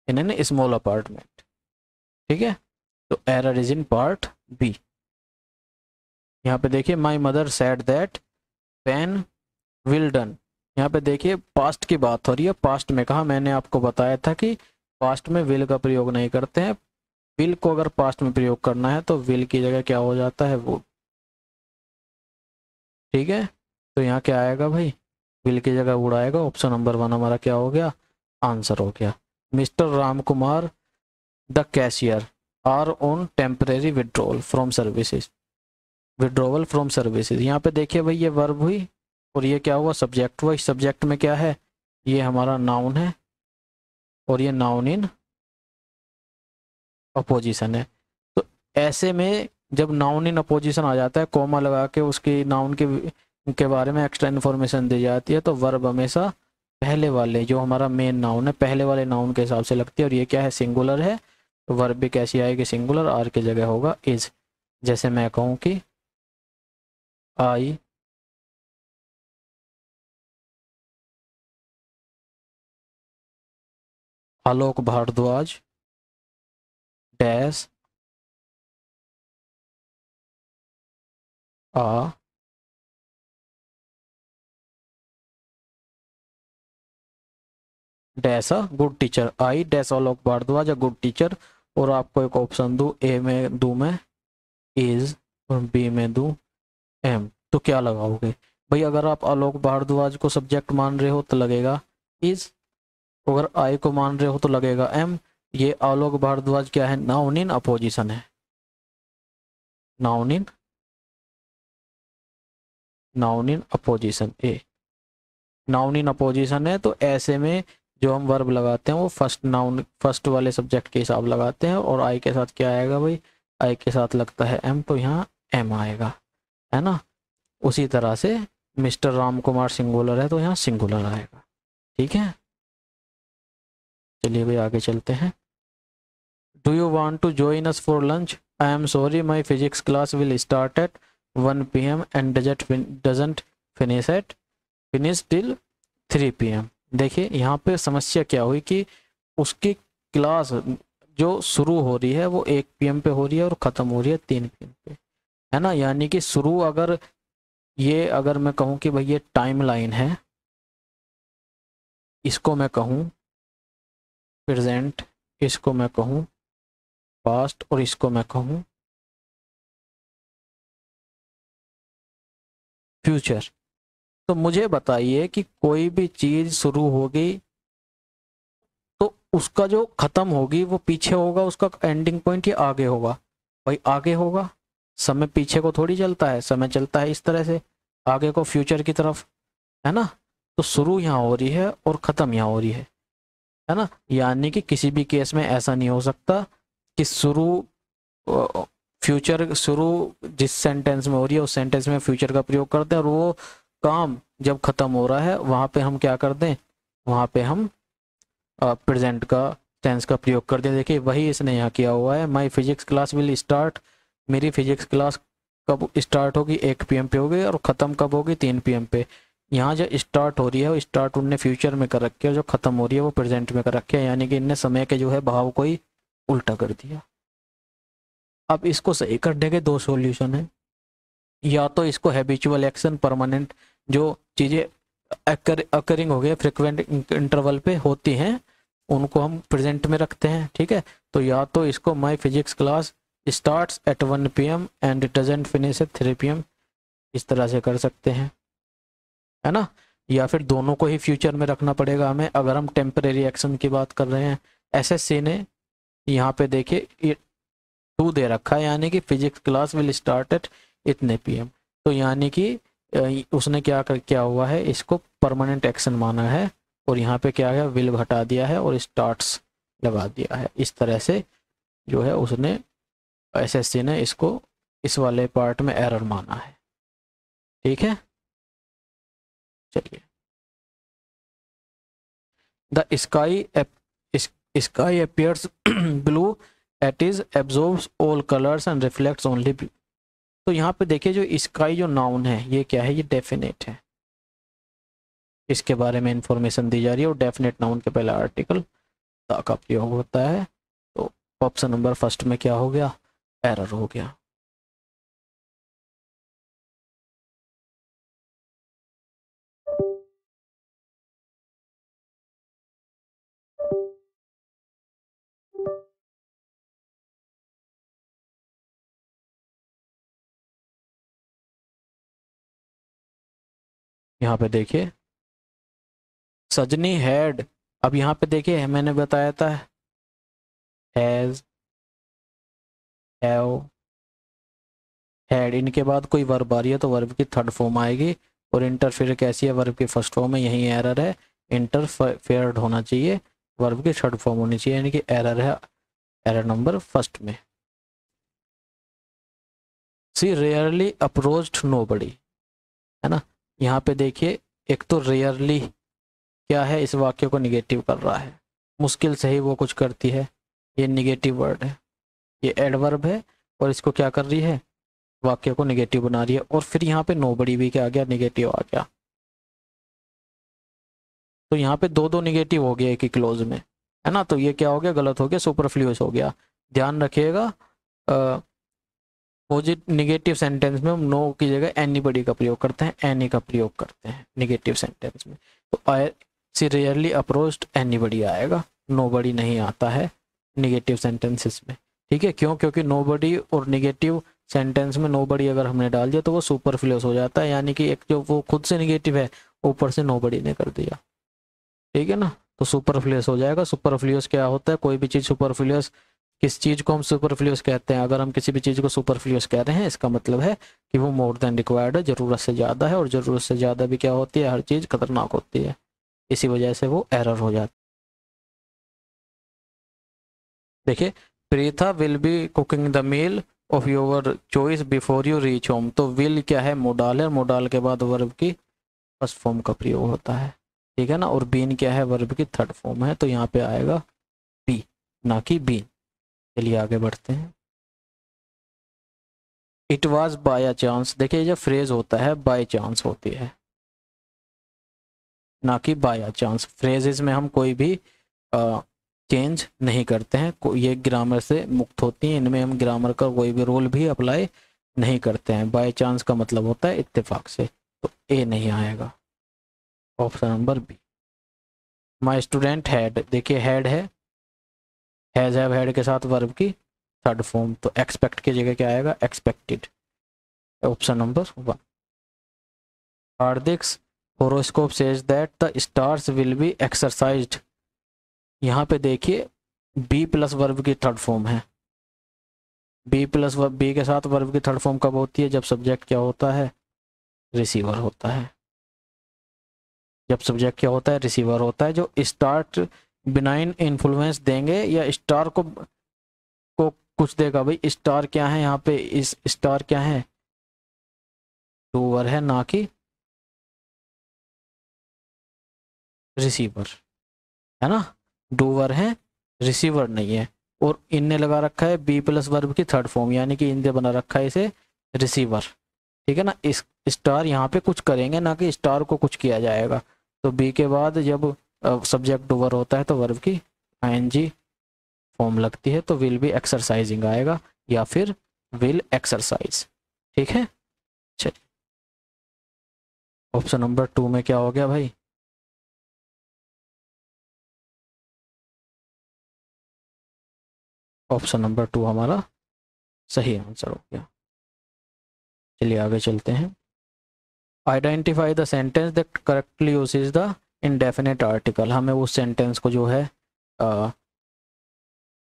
इन्हें स्मॉल अपार्टमेंट, ठीक है। तो error is in part B. यहाँ पे देखिए my mother said that pen will done, यहाँ पे देखिए पास्ट की बात हो रही है, पास्ट में कहा, मैंने आपको बताया था कि पास्ट में विल का प्रयोग नहीं करते हैं, विल को अगर पास्ट में प्रयोग करना है तो विल की जगह क्या हो जाता है, वो, ठीक है। तो यहाँ क्या आएगा भाई, विल की जगह वुड आएगा, ऑप्शन नंबर 1 हमारा क्या हो गया, आंसर हो गया। Mister Ram Kumar the cashier are on temporary withdrawal from services, withdrawal from services, यहाँ पे देखिए भाई ये वर्ब हुई और ये क्या हुआ, सब्जेक्ट हुआ, इस सब्जेक्ट में क्या है, ये हमारा नाउन है और ये नाउन इन अपोजिशन है। तो ऐसे में जब नाउन इन अपोजिशन आ जाता है, कॉमा लगा के उसकी नाउन के बारे में एक्स्ट्रा इन्फॉर्मेशन दी जाती है, तो वर्ब हमेशा पहले वाले जो हमारा मेन नाउन है पहले वाले नाउन के हिसाब से लगती है, और ये क्या है, सिंगुलर है, तो वर्ब भी कैसी आएगी, सिंगुलर, आर की जगह होगा इज। जैसे मैं कहूँ कि आई आलोक भारद्वाज डैश आ dash a good teacher, I dash Alok Bhardwaj a good teacher, और आपको एक ऑप्शन दूँ, ए में दूँ मैं इज और बी में दूँ एम, तो क्या लगाओगे भाई, अगर आप आलोक भारद्वाज को सब्जेक्ट मान रहे हो तो लगेगा इज, अगर आई को मान रहे हो तो लगेगा एम, ये आलोक भारद्वाज क्या है, नाउन इन अपोजिशन है, noun in opposition, a noun in opposition है। तो ऐसे में जो हम वर्ब लगाते हैं वो फर्स्ट वाले सब्जेक्ट के हिसाब लगाते हैं, और आई के साथ क्या आएगा भाई, आई के साथ लगता है एम, तो यहाँ एम आएगा, है ना। उसी तरह से मिस्टर राम कुमार सिंगुलर है तो यहाँ सिंगुलर आएगा, ठीक है। चलिए भाई आगे चलते हैं। Do you want to join us for lunch, I am sorry my physics class will start at 1 PM and doesn't finish till 3 PM। देखिए यहाँ पे समस्या क्या हुई कि उसकी क्लास जो शुरू हो रही है वो 1 PM पे हो रही है और ख़त्म हो रही है 3 PM पे, है ना। यानी कि शुरू अगर मैं कहूँ कि भाई ये टाइम लाइन है, इसको मैं कहूँ प्रेजेंट, इसको मैं कहूँ पास्ट, और इसको मैं कहूँ फ्यूचर। तो मुझे बताइए कि कोई भी चीज़ शुरू होगी तो उसका जो ख़त्म होगी वो पीछे होगा, उसका एंडिंग पॉइंट या आगे होगा, भाई आगे होगा। समय पीछे को थोड़ी चलता है, समय चलता है इस तरह से आगे को, फ्यूचर की तरफ, है ना। तो शुरू यहाँ हो रही है और ख़त्म यहाँ हो रही है ना। यानी कि किसी भी केस में ऐसा नहीं हो सकता कि फ्यूचर शुरू जिस सेंटेंस में हो रही है उस सेंटेंस में फ्यूचर का प्रयोग करते हैं, और वो काम जब ख़त्म हो रहा है वहाँ पे हम क्या कर दें, वहाँ पे हम प्रेजेंट का टेंस का प्रयोग कर दें। देखिए वही इसने यहाँ किया हुआ है, माई फिजिक्स क्लास विल स्टार्ट, मेरी फिजिक्स क्लास कब स्टार्ट होगी, 1 PM पे होगी, और ख़त्म कब होगी, 3 PM पे। यहाँ जो स्टार्ट हो रही है वो स्टार्ट उनने फ्यूचर में कर रखी है, और जो ख़त्म हो रही है वो प्रेजेंट में कर रखी है, यानी कि इनने समय के जो है भाव को ही उल्टा कर दिया। अब इसको सही करने के 2 सॉल्यूशन है, या तो इसको हैबिचुअल एक्शन परमानेंट जो चीज़ें अकरिंग हो गए फ्रिक्वेंट इंटरवल पे होती हैं उनको हम प्रेजेंट में रखते हैं, ठीक है। तो या तो इसको my physics class starts at 1 PM and doesn't finish at 3 PM, इस तरह से कर सकते हैं, है ना। या फिर दोनों को ही फ्यूचर में रखना पड़ेगा हमें, अगर हम टेम्परेरी एक्शन की बात कर रहे हैं। SSC ने यहाँ पे देखिए 2 दे रखा है, यानी कि physics class will start eight इतने PM, तो यानी कि उसने क्या हुआ है, इसको परमानेंट एक्शन माना है, और यहाँ पे क्या है, विल हटा दिया है और स्टार्ट्स लगा दिया है। इस तरह से जो है उसने SSC ने इसको इस वाले पार्ट में एरर माना है, ठीक है। चलिए, the sky appears blue at is absorbs all colours and reflects only blue. तो यहाँ पे देखिए जो स्काई जो नाउन है ये क्या है, ये डेफिनेट है, इसके बारे में इंफॉर्मेशन दी जा रही है, और डेफिनेट नाउन के पहले आर्टिकल द का प्रयोग होता है। तो ऑप्शन नंबर फर्स्ट में क्या हो गया, एरर हो गया। यहाँ पे देखिए सजनी हैड, अब यहाँ पे देखिए मैंने बताया था हैज, हैव, हैड, इनके बाद कोई वर्ब आ रही है तो वर्ब की थर्ड फॉर्म आएगी, और इंटरफेयर कैसी है, वर्ब की फर्स्ट फॉर्म है, यही एरर है। इंटरफेयर्ड होना चाहिए, वर्ब की थर्ड फॉर्म होनी चाहिए, यानी कि एरर है, एरर नंबर फर्स्ट में। सी रेयरली अप्रोच्ड नोबडी, है ना। यहाँ पे देखिए एक तो रेयरली क्या है, इस वाक्य को निगेटिव कर रहा है, मुश्किल से ही वो कुछ करती है, ये निगेटिव वर्ड है, ये एडवर्ब है, और इसको क्या कर रही है, वाक्य को निगेटिव बना रही है। और फिर यहाँ पे नोबडी भी क्या आ गया, निगेटिव आ गया। तो यहाँ पे 2 निगेटिव हो गया एक ही क्लोज में, है ना। तो ये क्या हो गया, गलत हो गया, सुपरफ्लूअस हो गया। ध्यान रखिएगा निगेटिव सेंटेंस में हम नो की जगह एनीबडी का प्रयोग करते हैं, एनी का प्रयोग करते हैं निगेटिव सेंटेंस में। तो सी रेयरली अप्रोच्ड एनीबडी आएगा, नोबडी नहीं आता है निगेटिव सेंटेंसेस में, ठीक है। क्यों, क्योंकि नोबडी और निगेटिव सेंटेंस में नोबडी अगर हमने डाल दिया तो वो सुपरफ्लूअस हो जाता है, यानी कि एक जो वो खुद से निगेटिव है ऊपर से नोबडी ने कर दिया, ठीक है ना। तो सुपरफ्लुअस हो जाएगा। सुपरफ्लुअस क्या होता है? कोई भी चीज़ सुपरफ्लुअस, किस चीज़ को हम सुपरफ्लुअस कहते हैं? अगर हम किसी भी चीज़ को सुपरफ्लुअस कह रहे हैं, इसका मतलब है कि वो मोर देन रिक्वायर्ड है, ज़रूरत से ज़्यादा है, और ज़रूरत से ज़्यादा भी क्या होती है? हर चीज़ खतरनाक होती है। इसी वजह से वो एरर हो जाती है। देखिए, Preetha will be cooking the meal of your choice before you reach home. तो विल क्या है? मोडाल है, मोडाल के बाद वर्ब की फर्स्ट फॉर्म का प्रयोग होता है, ठीक है ना। और बीन क्या है? वर्ब की थर्ड फॉर्म है, तो यहाँ पे आएगा बी, ना कि बीन। चलिए आगे बढ़ते हैं। It was by chance. देखिए, जब फ्रेज होता है बाय चांस होती है, ना कि बाय चांस। फ्रेजेस में हम कोई भी चेंज नहीं करते हैं, ये ग्रामर से मुक्त होती हैं, इनमें हम ग्रामर का कोई भी रूल भी अप्लाई नहीं करते हैं। बाय चांस का मतलब होता है इत्तेफाक से, तो ए नहीं आएगा, option number B. My student had, देखिए हैड है, हैज हैव हैड के साथ वर्ब की थर्ड फॉर्म, तो एक्सपेक्ट की जगह क्या आएगा? Expected, option number 1। Hardik's horoscope says that the stars will be exercised. यहाँ पे देखिए बी प्लस वर्ब की थर्ड फॉर्म है। बी प्लस वर्ब, बी के साथ वर्ब की थर्ड फॉर्म कब होती है? जब सब्जेक्ट क्या होता है? रिसीवर होता है। जब सब्जेक्ट क्या होता है? रिसीवर होता है। जो स्टार्ट बिनाइन इन्फ्लुएंस देंगे या स्टार को कुछ देगा। भाई स्टार क्या है यहाँ पे? इस स्टार क्या है? डूवर है, ना कि रिसीवर, है ना। डूवर है, रिसीवर नहीं है। और इनने लगा रखा है बी प्लस वर्ब की थर्ड फॉर्म, यानी कि इनने बना रखा है इसे रिसीवर, ठीक है ना। इस स्टार यहाँ पे कुछ करेंगे, ना कि स्टार को कुछ किया जाएगा। तो बी के बाद जब सब्जेक्ट डूवर होता है तो वर्ब की आईएनजी फॉर्म लगती है, तो विल बी एक्सरसाइजिंग आएगा, या फिर विल एक्सरसाइज, ठीक है। चलिए ऑप्शन नंबर 2 में क्या हो गया भाई? ऑप्शन नंबर 2 हमारा सही आंसर हो गया। चलिए आगे चलते हैं। Identify the sentence that correctly uses the indefinite article. हमें उस सेंटेंस को जो है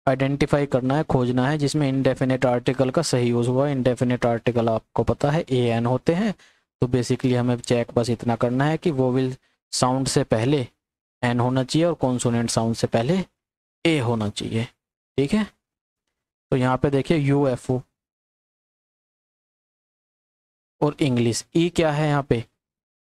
आइडेंटिफाई करना है, खोजना है, जिसमें इनडेफिनेट आर्टिकल का सही यूज़ हुआ। इनडेफिनेट आर्टिकल आपको पता है ए एन होते हैं, तो बेसिकली हमें चेक बस इतना करना है कि वोवेल साउंड से पहले एन होना चाहिए और कॉन्सोनेंट साउंड से पहले ए होना चाहिए, ठीक है। तो यहाँ पे देखिए यूएफओ और इंग्लिश, ई क्या है यहाँ पे?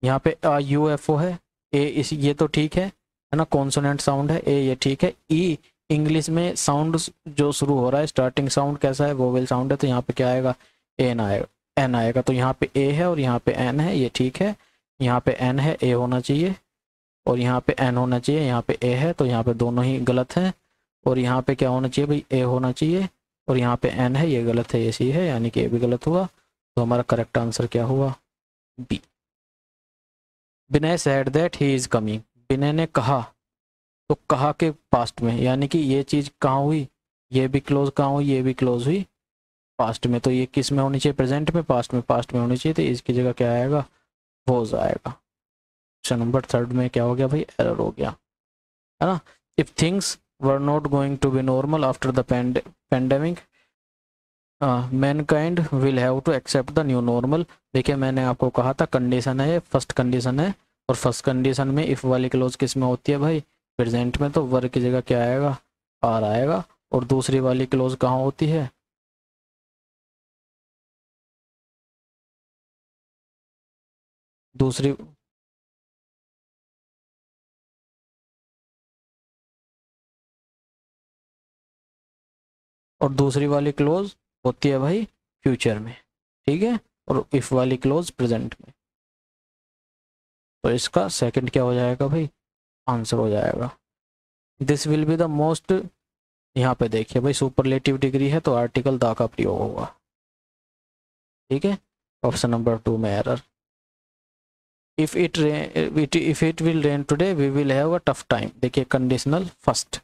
यहाँ पे यूएफओ है, ए इस ये तो ठीक है ना, कॉन्सोनेंट साउंड है, ए ये ठीक है। ई इंग्लिश में साउंड जो शुरू हो रहा है, स्टार्टिंग साउंड कैसा है? वोवेल साउंड है, तो यहाँ पे क्या आएगा? एन आएगा, एन आएगा। तो यहाँ पे ए है और यहाँ पे एन है, ये ठीक है। यहाँ पे एन है, ए होना चाहिए, और यहाँ पे एन होना चाहिए, यहाँ पे ए है, तो यहाँ पे दोनों ही गलत हैं। और यहाँ पे क्या होना चाहिए भाई? ए होना चाहिए, और यहाँ पे एन है, ये गलत है, ये सी है, यानी कि ए भी गलत हुआ। तो हमारा करेक्ट आंसर क्या हुआ? B. Vinay said that he is coming. Vinay ने कहा, तो कहा के पास्ट में, यानी कि ये चीज कहाँ हुई? ये भी क्लोज कहाँ हुई? ये भी क्लोज हुई पास्ट में। तो ये किस में होनी चाहिए? प्रेजेंट में, पास्ट में? पास्ट में होनी चाहिए, तो इसकी जगह क्या आएगा? वॉज आएगा। ऑप्शन नंबर 3 में क्या हो गया भाई? एरर हो गया, है ना। If things were not going to be normal after the pandemic, mankind will have to accept the new normal. देखिए मैंने आपको कहा था कंडीशन है, फर्स्ट कंडीशन है, और फर्स्ट कंडीशन में इफ वाली क्लोज किस में होती है भाई? प्रेजेंट में, तो वर की जगह क्या आएगा? आर आएगा। और दूसरी वाली क्लोज कहाँ होती है? दूसरी, और दूसरी वाली क्लोज होती है भाई फ्यूचर में, ठीक है। और इफ वाली क्लोज प्रेजेंट में। तो इसका सेकंड क्या हो जाएगा भाई? आंसर हो जाएगा। This will be the most, यहाँ पे देखिए भाई सुपरलेटिव डिग्री है, तो आर्टिकल द का प्रयोग होगा, ठीक है। ऑप्शन नंबर 2 में error. If it will rain today we will have a tough time. देखिए कंडीशनल फर्स्ट,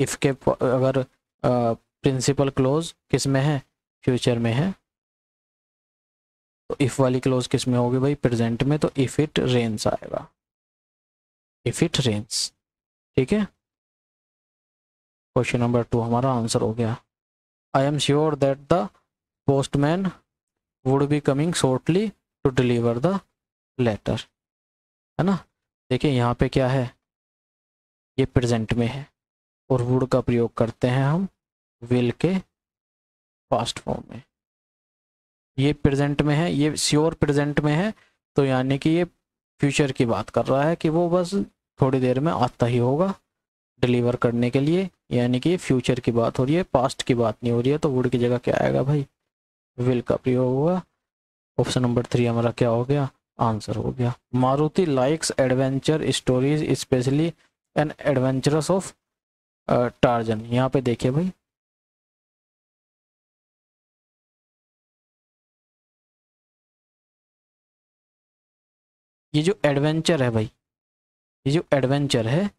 इफ के अगर प्रिंसिपल क्लोज किस में है? फ्यूचर में है, तो इफ वाली क्लोज किस में होगी भाई? प्रेजेंट में, तो इफ इट रेन्स आएगा, इफ इट रेन्स। ठीक है, क्वेश्चन नंबर 2 हमारा आंसर हो गया। I am sure that the postman would be coming shortly to deliver the letter, है ना। देखिए यहाँ पे क्या है, ये प्रेजेंट में है और वुड का प्रयोग करते हैं हम विल के पास्ट फॉर्म में। ये प्रेजेंट में है, ये श्योर प्रेजेंट में है, तो यानी कि ये फ्यूचर की बात कर रहा है कि वो बस थोड़ी देर में आता ही होगा डिलीवर करने के लिए, यानी कि ये फ्यूचर की बात हो रही है, पास्ट की बात नहीं हो रही है। तो वुड की जगह क्या आएगा भाई, विल का प्रयोग हुआ। ऑप्शन नंबर 3 हमारा क्या हो गया, आंसर हो गया। Maruti likes adventure stories specially N adventurous of torsion. यहाँ पे देखिए भाई, ये जो एडवेंचर है भाई, ये जो एडवेंचर है,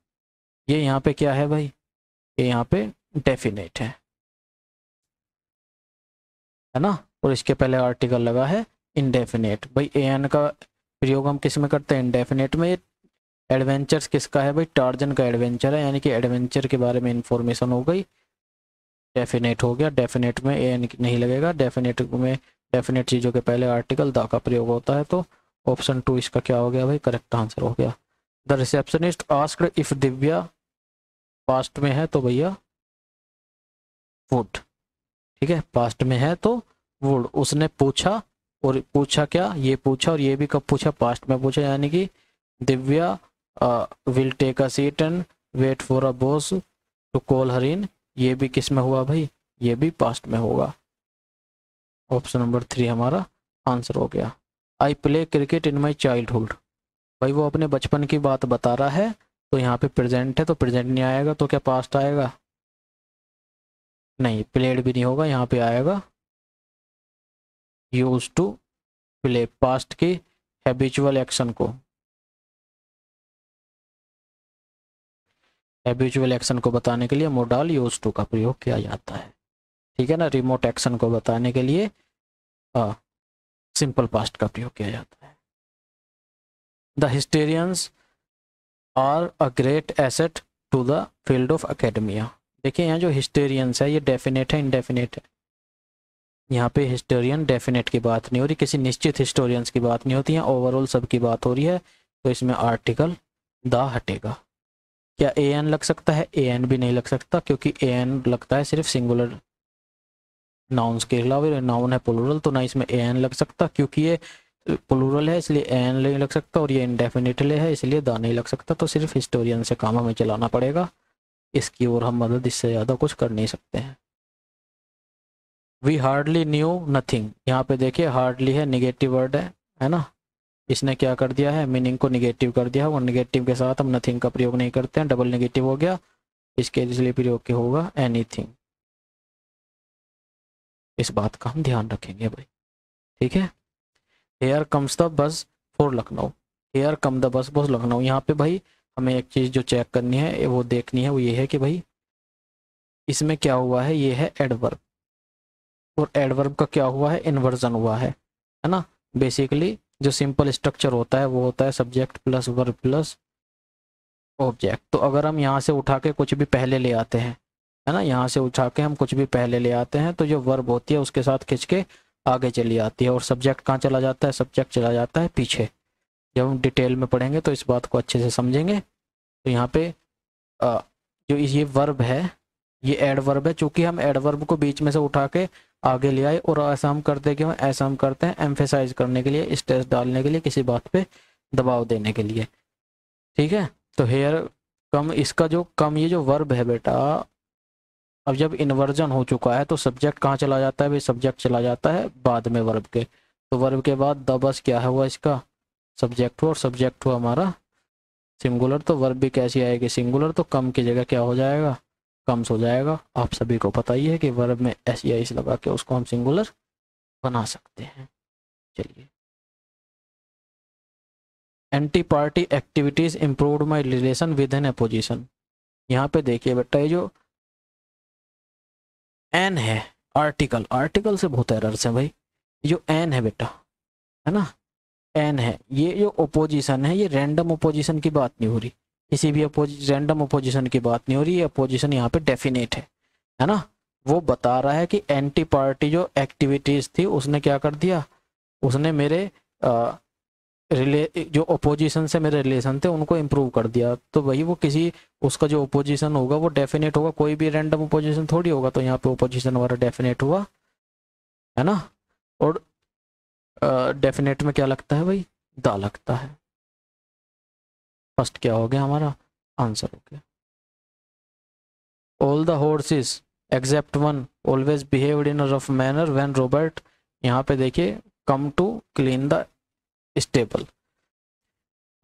ये यहाँ पे क्या है भाई, ये यहाँ पे डेफिनेट है ना, और इसके पहले आर्टिकल लगा है इनडेफिनेट। भाई एन का प्रयोग हम किस में करते हैं, इनडेफिनेट में। ये एडवेंचर्स किसका है भाई, टार्जन का एडवेंचर है, यानी कि एडवेंचर के बारे में इंफॉर्मेशन हो गई, डेफिनेट हो गया। डेफिनेट में एन नहीं लगेगा, डेफिनेट में डेफिनेट चीज़ों के पहले आर्टिकल दा का प्रयोग होता है। तो ऑप्शन 2 इसका क्या हो गया भाई, करेक्ट आंसर हो गया। The receptionist asked if Divya past में है तो भैया वुड, ठीक है, पास्ट में है तो वुड। उसने पूछा, और पूछा क्या, ये पूछा, और ये भी कब पूछा, पास्ट में पूछा, यानी कि Divya will take a seat and wait for a boss to call her in, ये भी किस में हुआ भाई, ये भी पास्ट में होगा। ऑप्शन नंबर 3 हमारा आंसर हो गया। I play cricket in my childhood, भाई वो अपने बचपन की बात बता रहा है, तो यहाँ पे प्रेजेंट है तो प्रेजेंट नहीं आएगा, तो क्या पास्ट आएगा, नहीं, प्लेड भी नहीं होगा, यहाँ पे आएगा यूज टू प्ले, पास्ट की हैबिचुअल एक्शन को, हैबिचुअल एक्शन को बताने के लिए मोडाल यूज टू का प्रयोग किया जाता है, ठीक है ना। रिमोट एक्शन को बताने के लिए सिंपल पास्ट का प्रयोग किया जाता है। The historians are a great asset to the field of academia. देखिए यहाँ जो हिस्टेरियंस है ये डेफिनेट है इनडेफिनेट है, यहाँ पे हिस्टोरियन डेफिनेट की बात नहीं हो रही, किसी निश्चित हिस्टोरियंस की बात नहीं होती है, ओवरऑल सब की बात हो रही है, तो इसमें आर्टिकल द हटेगा। क्या ए एन लग सकता है, ए एन भी नहीं लग सकता, क्योंकि ए एन लगता है सिर्फ सिंगुलर नाउन्स के अलावा, नाउन है प्लूरल, तो ना इसमें ए एन लग सकता, क्योंकि ये प्लूरल है इसलिए ए एन नहीं लग सकता, और ये इंडेफिनिटली है इसलिए द नहीं लग सकता, तो सिर्फ हिस्टोरियन से काम हमें चलाना पड़ेगा, इसकी ओर हम मदद इससे ज़्यादा कुछ कर नहीं सकते हैं। वी हार्डली न्यू नथिंग, यहाँ पे देखिए हार्डली है, निगेटिव वर्ड है ना, इसने क्या कर दिया है, मीनिंग को निगेटिव कर दिया, और निगेटिव के साथ हम नथिंग का प्रयोग नहीं करते हैं, डबल नेगेटिव हो गया, इसके इसलिए प्रयोग क्या होगा, एनीथिंग। इस बात का हम ध्यान रखेंगे भाई, ठीक है। Here comes the bus for Lucknow, here come the bus for Lucknow, यहाँ पे भाई हमें एक चीज़ जो चेक करनी है वो देखनी है, वो ये है कि भाई इसमें क्या हुआ है, ये है एडवर्ब, और एडवर्ब का क्या हुआ है, इन्वर्जन हुआ है ना। बेसिकली जो सिंपल स्ट्रक्चर होता है वो होता है subject plus verb plus object. तो अगर हम यहाँ से उठा के कुछ भी पहले ले आते हैं, है ना, यहाँ से उठा के हम कुछ भी पहले ले आते हैं, तो जो वर्ब होती है उसके साथ खिंच के आगे चली आती है, और सब्जेक्ट कहाँ चला जाता है, सब्जेक्ट चला जाता है पीछे। जब हम डिटेल में पढ़ेंगे तो इस बात को अच्छे से समझेंगे। तो यहाँ पे जो ये वर्ब है ये एडवर्ब है, चूंकि हम एडवर्ब को बीच में से उठा के आगे ले आए, और ऐसा हम करते क्यों, ऐसा हम करते हैं एम्फेसाइज करने के लिए, स्ट्रेस डालने के लिए, किसी बात पे दबाव देने के लिए, ठीक है। तो हेयर कम, इसका जो कम ये जो वर्ब है बेटा, अब जब इन्वर्जन हो चुका है तो सब्जेक्ट कहाँ चला जाता है भाई, सब्जेक्ट चला जाता है बाद में वर्ब के, तो वर्ब के बाद द बस क्या हुआ इसका, सब्जेक्ट हुआ, और सब्जेक्ट हुआ हमारा सिंगुलर, तो वर्ब भी कैसी आएगी, सिंगुलर, तो कम की जगह क्या हो जाएगा, कम्स हो जाएगा। आप सभी को पता ही है कि वर्ब में एस या इस लगा के उसको हम सिंगुलर बना सकते हैं। चलिए, anti party activities improved my relation with an opposition, यहाँ पे देखिए बेटा ये जो एन है, आर्टिकल, आर्टिकल से बहुत एरर्स है भाई, ये जो एन है बेटा, है ना, एन है, ये जो ओपोजिशन है ये रैंडम ओपोजिशन की बात नहीं हो रही, किसी भी रैंडम अपोजिशन की बात नहीं हो रही है, अपोजिशन यहाँ पे डेफिनेट है ना। वो बता रहा है कि एंटी पार्टी जो एक्टिविटीज थी उसने क्या कर दिया, उसने मेरे जो ओपोजिशन से मेरे रिलेशन थे उनको इम्प्रूव कर दिया। तो वही वो किसी उसका जो ओपोजिशन होगा वो डेफिनेट होगा, कोई भी रैंडम ओपोजिशन थोड़ी होगा। तो यहाँ पे ओपोजिशन हमारा डेफिनेट हुआ है ना। और डेफिनेट में क्या लगता है भाई, दा लगता है। फर्स्ट क्या हो गया हमारा आंसर हो गया। All the horses except one always behaved in a rough manner when Robert, यहाँ पे देखिए, come to clean the stable.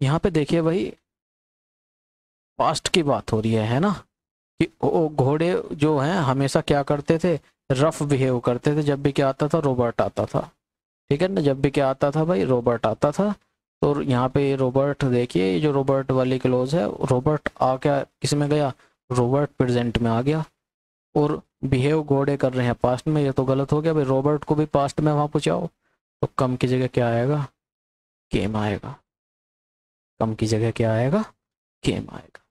यहाँ पे देखिए भाई पास्ट की बात हो रही है ना, कि घोड़े जो हैं हमेशा क्या करते थे, रफ बिहेव करते थे। जब भी क्या आता था, रॉबर्ट आता था, ठीक है ना, जब भी क्या आता था भाई, रॉबर्ट आता था। तो यहाँ पे रॉबर्ट देखिए, ये जो रॉबर्ट वाली क्लोज है, रॉबर्ट आ क्या किस में गया, रॉबर्ट प्रेजेंट में आ गया। और बिहेव घोड़े कर रहे हैं पास्ट में, ये तो गलत हो गया भाई, रॉबर्ट को भी पास्ट में वहां पहुंचाओ। तो कम की जगह क्या आएगा, केम आएगा। कम की जगह क्या आएगा, केम आएगा।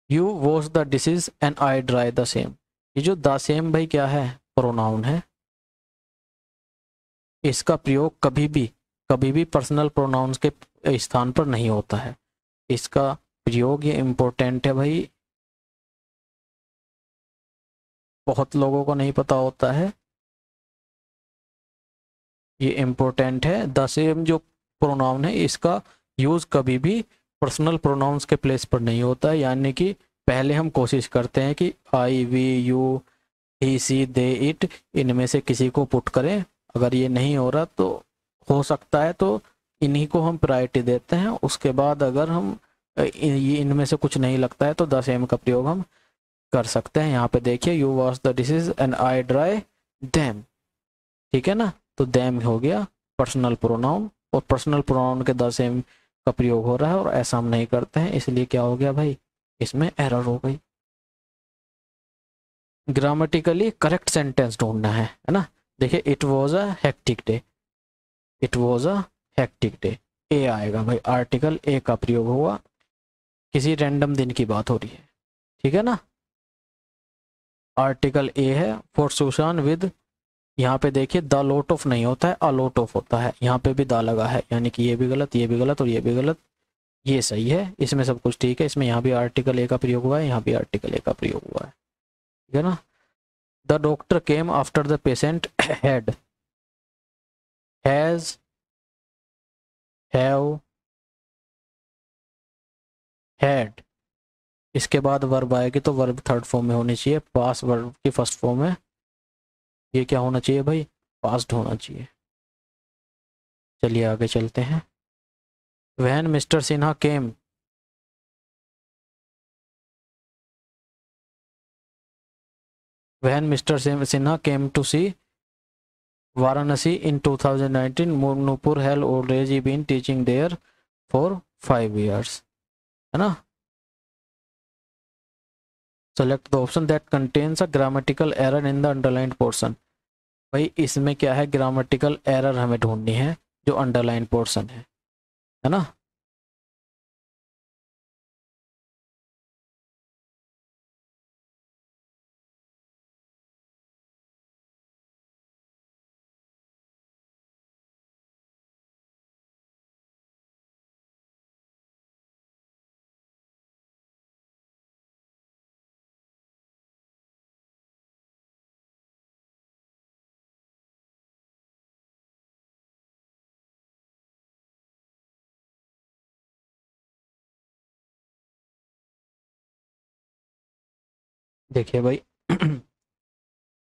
You wash the dishes and I dry the same. ये जो द सेम भाई क्या है, प्रोनाउन है। इसका प्रयोग कभी भी पर्सनल प्रोनाउंस के स्थान पर नहीं होता है। इसका प्रयोग, ये इंपॉर्टेंट है भाई, बहुत लोगों को नहीं पता होता है, ये इंपॉर्टेंट है। द सेम जो प्रोनाउन है इसका यूज कभी भी पर्सनल प्रोनाउंस के प्लेस पर नहीं होता है। यानी कि पहले हम कोशिश करते हैं कि I we you he she they it इनमें से किसी को पुट करें। अगर ये नहीं हो रहा तो हो सकता है तो इन्हीं को हम प्रायोरिटी देते हैं। उसके बाद अगर हम ये इनमें से कुछ नहीं लगता है तो द सेम का प्रयोग हम कर सकते हैं। यहाँ पे देखिए, you wash the dishes and I dry them, ठीक है ना। तो देम हो गया पर्सनल प्रोनाउन, और पर्सनल प्रोनाउन के द सेम का प्रयोग हो रहा है और ऐसा हम नहीं करते हैं, इसलिए क्या हो गया भाई, इसमें एरर हो गई। ग्रामेटिकली करेक्ट सेंटेंस ढूंढना है ना। देखिए, it was a hectic day, it was a hectic day, a आएगा भाई, आर्टिकल ए का प्रयोग हुआ, किसी रैंडम दिन की बात हो रही है, ठीक है ना। आर्टिकल ए है। फॉर सुशान विद, यहाँ पे देखिए द लोट ऑफ नहीं होता है, अ लोट ऑफ होता है। यहाँ पे भी दा लगा है, यानी कि ये भी गलत, ये भी गलत और ये भी गलत। ये सही है, इसमें सब कुछ ठीक है। इसमें यहाँ भी आर्टिकल ए का प्रयोग हुआ है, यहाँ भी आर्टिकल ए का प्रयोग हुआ है, ठीक है ना। The doctor came after the patient has, have, had, इसके बाद वर्ब आएगी तो वर्ब थर्ड फॉर्म में होनी चाहिए, पास वर्ब की फर्स्ट फॉर्म में। ये क्या होना चाहिए भाई, पास्ट होना चाहिए। चलिए आगे चलते हैं। When mister Sinha came, when mister Sinha came to see Varanasi in 2019 Nupur had already been teaching there for 5 years, है ना। Select the option that contains a grammatical error in the underlined portion. भाई इसमें क्या है, ग्रामेटिकल एरर हमें ढूंढनी है जो अंडरलाइन पोर्शन है ना। देखिए भाई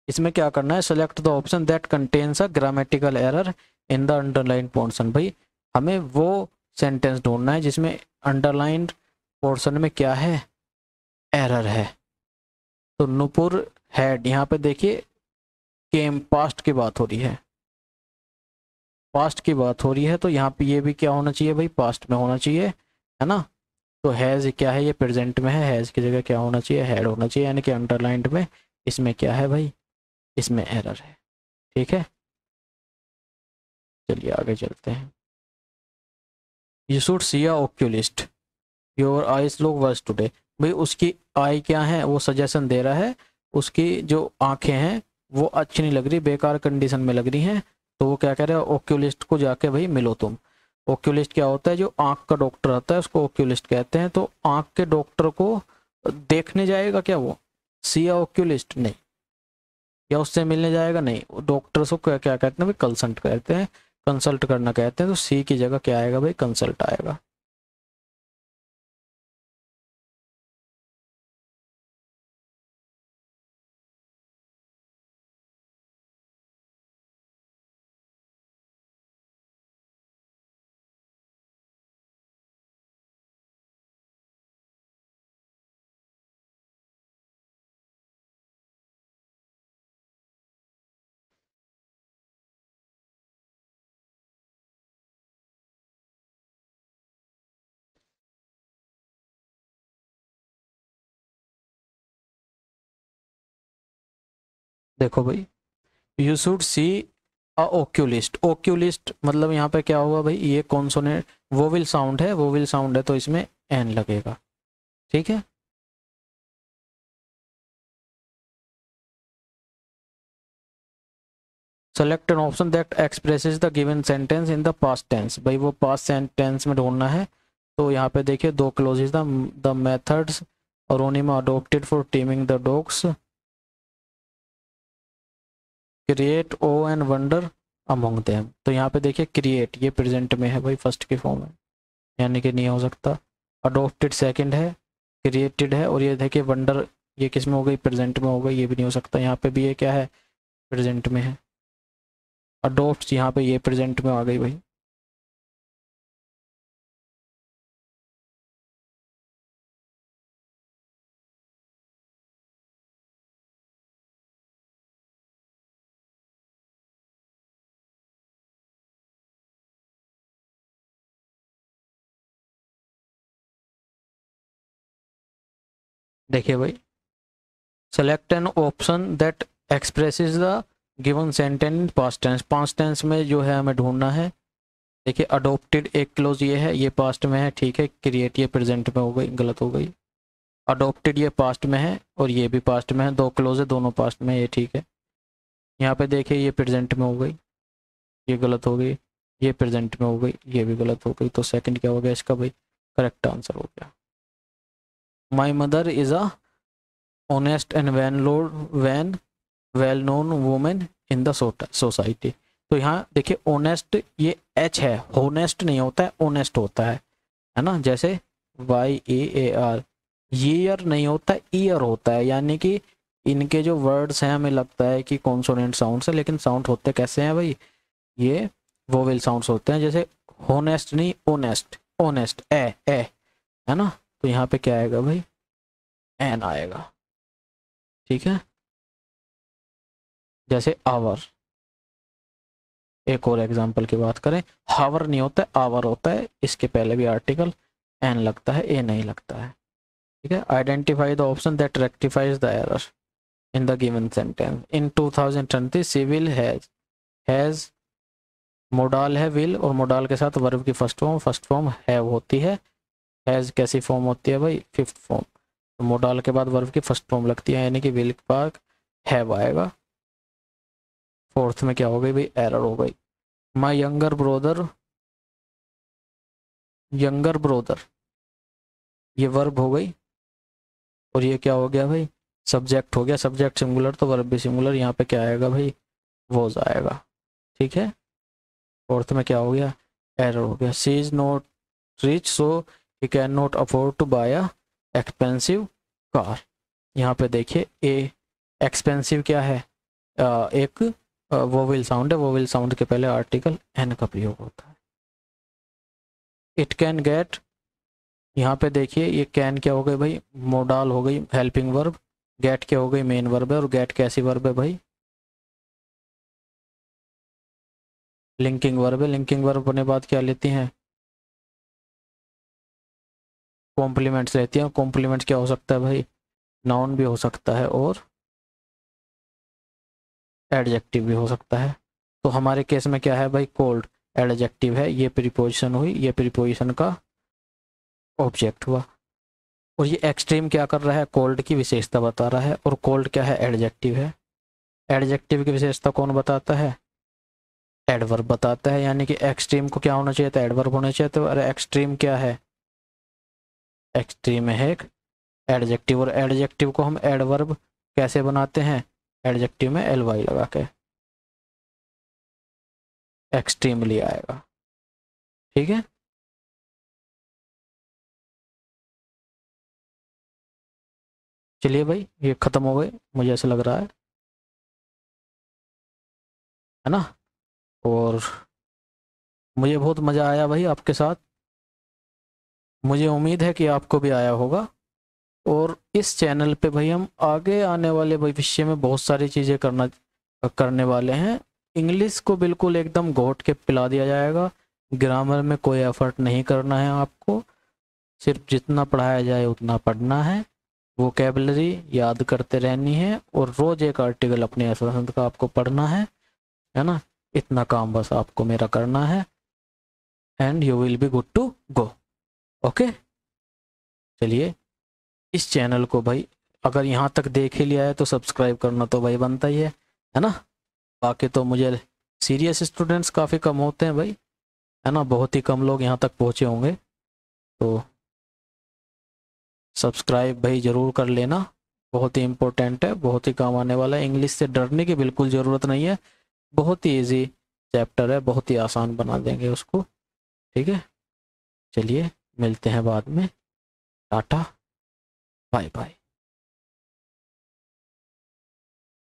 इसमें क्या करना है, select the option that contains a grammatical error in the underline portion. भाई हमें वो सेंटेंस ढूंढना है जिसमें अंडरलाइंड पोर्शन में क्या है, एरर है। तो नुपुर हैड, यहाँ पे देखिए केम, पास्ट की बात हो रही है, पास्ट की बात हो रही है, तो यहाँ पे ये भी क्या होना चाहिए भाई, पास्ट में होना चाहिए, है ना। तो हैज़ क्या है, ये प्रेजेंट में है, हैज़ की जगह क्या होना चाहिए, हैड होना चाहिए, यानी कि अंडरलाइंड में इसमें क्या है भाई, इसमें एरर है, ठीक है। चलिए आगे चलते हैं। You should see a oculist, your eyes look worse today. भाई उसकी आई क्या है, वो सजेशन दे रहा है उसकी जो आंखें हैं वो अच्छी नहीं लग रही, बेकार कंडीशन में लग रही हैं। तो वो क्या कह रहा है, ओक्यूलिस्ट को जाके भाई मिलो तुम। ओक्यूलिस्ट क्या होता है, जो आंख का डॉक्टर आता है उसको ओक्यूलिस्ट कहते हैं। तो आंख के डॉक्टर को देखने जाएगा क्या वो, सी या ओक्यूलिस्ट नहीं, या उससे मिलने जाएगा नहीं। डॉक्टर को क्या क्या कहते हैं भाई, कंसल्ट कहते हैं, कंसल्ट करना कहते हैं। तो सी की जगह क्या आएगा भाई, कंसल्ट आएगा। देखो भाई, यू शुड सी अ ओक्यूलिस्ट। ओक्यूलिस्ट मतलब यहाँ पे क्या हुआ भाई, ये कॉन्सोनेंट वोवेल साउंड है, वोवेल साउंड है तो इसमें एन लगेगा, ठीक है। Select an option that expresses the given sentence in the past tense. भाई वो पास्ट सेंटेंस में ढूंढना है। तो यहाँ पे देखिए दो clauses, the methods Aronima adopted for taming the dogs, create awe and wonder among them. तो यहाँ पे देखिए क्रिएट ये प्रेजेंट में है भाई, फर्स्ट की फॉर्म है, यानी कि नहीं हो सकता। अडोप्टेड सेकंड है, क्रिएटेड है, और ये देखिए वंडर ये किस में हो गई, प्रेजेंट में हो गई, ये भी नहीं हो सकता। यहाँ पे भी ये क्या है, प्रेजेंट में है। अडोप्ट यहाँ पे ये प्रेजेंट में आ गई भाई। देखिए भाई, select an option that expresses the given sentence in past tense. Past tense में जो है हमें ढूंढना है। देखिए अडोप्टेड एक क्लोज ये है, ये पास्ट में है, ठीक है। क्रिएट ये प्रेजेंट में हो गई, गलत हो गई। अडोप्टेड ये पास्ट में है और ये भी पास्ट में है, दो क्लोज है दोनों पास्ट में, ये ठीक है। यहाँ पे देखिए ये प्रेजेंट में हो गई, ये गलत हो गई। ये प्रेजेंट में हो गई, ये भी गलत हो गई। तो सेकंड क्या हो गया इसका भाई, करेक्ट आंसर हो गया। My mother is a honest and when well known women in the society. तो यहाँ देखिए ऑनेस्ट ये एच है, होनेस्ट नहीं होता है, ऑनेस्ट होता है ना। जैसे YEAR, ईयर नहीं होता, ईयर होता है। यानी कि इनके जो वर्ड्स हैं हमें लगता है कि कॉन्सोनेंट साउंड्स है, लेकिन साउंड होते कैसे हैं भाई, ये वोवेल साउंड्स होते हैं। जैसे होनेस्ट नहीं, ओनेस्ट, ओनेस्ट ए है ना। तो यहाँ पे क्या आएगा भाई, एन आएगा, ठीक है। जैसे आवर, एक और एग्जांपल की बात करें, हावर नहीं होता है, आवर होता है। इसके पहले भी आर्टिकल एन लगता है, ए नहीं लगता है, ठीक है। Identify the option that rectifies the error in the given sentence. In 2020 civil has modal है विल, और मोडाल के साथ वर्ब की फर्स्ट फॉर्म हैव होती है। हैज कैसी फॉर्म होती है भाई, फिफ्थ फॉर्म। तो मोडाल के बाद वर्ब की फर्स्ट फॉर्म लगती है, यानी कि विल के बाद हैव आएगा। फोर्थ में क्या हो गई भाई, एरर हो गई। माई यंगर ब्रोदर ये वर्ब हो गई, और ये क्या हो गया भाई, सब्जेक्ट हो गया। सब्जेक्ट सिंगुलर तो वर्ब भी सिंगुलर, यहाँ पे क्या आएगा भाई, वॉज आएगा, ठीक है। फोर्थ में क्या हो गया, एरर हो गया। She is not rich so he can not afford to buy a expensive car. यहाँ पे देखिए ए एक्सपेंसिव क्या है, एक वोवेल साउंड है, वोवेल साउंड के पहले आर्टिकल एन का प्रयोग होता है। इट कैन गेट, यहाँ पे देखिए ये कैन क्या हो गई भाई, मोडाल हो गई, हेल्पिंग वर्ब। गेट क्या हो गई, मेन वर्ब है, और गेट कैसी वर्ब है भाई, लिंकिंग वर्ब है। लिंकिंग वर्ब होने बाद क्या लेती हैं, कॉम्प्लीमेंट्स लेती हैं। कॉम्प्लीमेंट्स क्या हो सकता है भाई, नाउन भी हो सकता है और एडजेक्टिव भी हो सकता है। तो हमारे केस में क्या है भाई, कोल्ड। एडजेक्टिव है, ये प्रीपोजिशन हुई, ये प्रीपोजिशन का ऑब्जेक्ट हुआ। और ये एक्सट्रीम क्या कर रहा है, कोल्ड की विशेषता बता रहा है, और कोल्ड क्या है, एडजेक्टिव है। एडजेक्टिव की विशेषता कौन बताता है, एडवर्ब बताता है। यानी कि एक्सट्रीम को क्या होना चाहिए था, एडवर्ब होना चाहिए। तो अरे एक्सट्रीम क्या है, एक्सट्रीम है एक एडजेक्टिव, और एडजेक्टिव को हम एडवर्ब कैसे बनाते हैं, एडजेक्टिव में एल वाई लगा के, एक्सट्रीमली आएगा। ठीक है, चलिए भाई ये खत्म हो गए मुझे ऐसा लग रहा है ना। और मुझे बहुत मज़ा आया भाई आपके साथ, मुझे उम्मीद है कि आपको भी आया होगा। और इस चैनल पे भाई हम आगे आने वाले भविष्य में बहुत सारी चीज़ें करने वाले हैं। इंग्लिश को बिल्कुल एकदम घोट के पिला दिया जाएगा, ग्रामर में कोई एफर्ट नहीं करना है आपको, सिर्फ जितना पढ़ाया जाए उतना पढ़ना है, वोकेबलरी याद करते रहनी है, और रोज एक आर्टिकल अपने पसंद का आपको पढ़ना है ना। इतना काम बस आपको मेरा करना है, and you will be good to go. Okay, चलिए इस चैनल को भाई अगर यहाँ तक देख ही लिया है तो सब्सक्राइब करना तो भाई बनता ही है ना। बाकी तो मुझे सीरियस स्टूडेंट्स काफ़ी कम होते हैं भाई, है ना, बहुत ही कम लोग यहाँ तक पहुँचे होंगे। तो सब्सक्राइब भाई ज़रूर कर लेना, बहुत ही इम्पोर्टेंट है, बहुत ही काम आने वाला है। इंग्लिश से डरने की बिल्कुल ज़रूरत नहीं है, बहुत ही इजी चैप्टर है, बहुत ही आसान बना देंगे उसको। ठीक है, चलिए मिलते हैं बाद में, टाटा बाय बाय।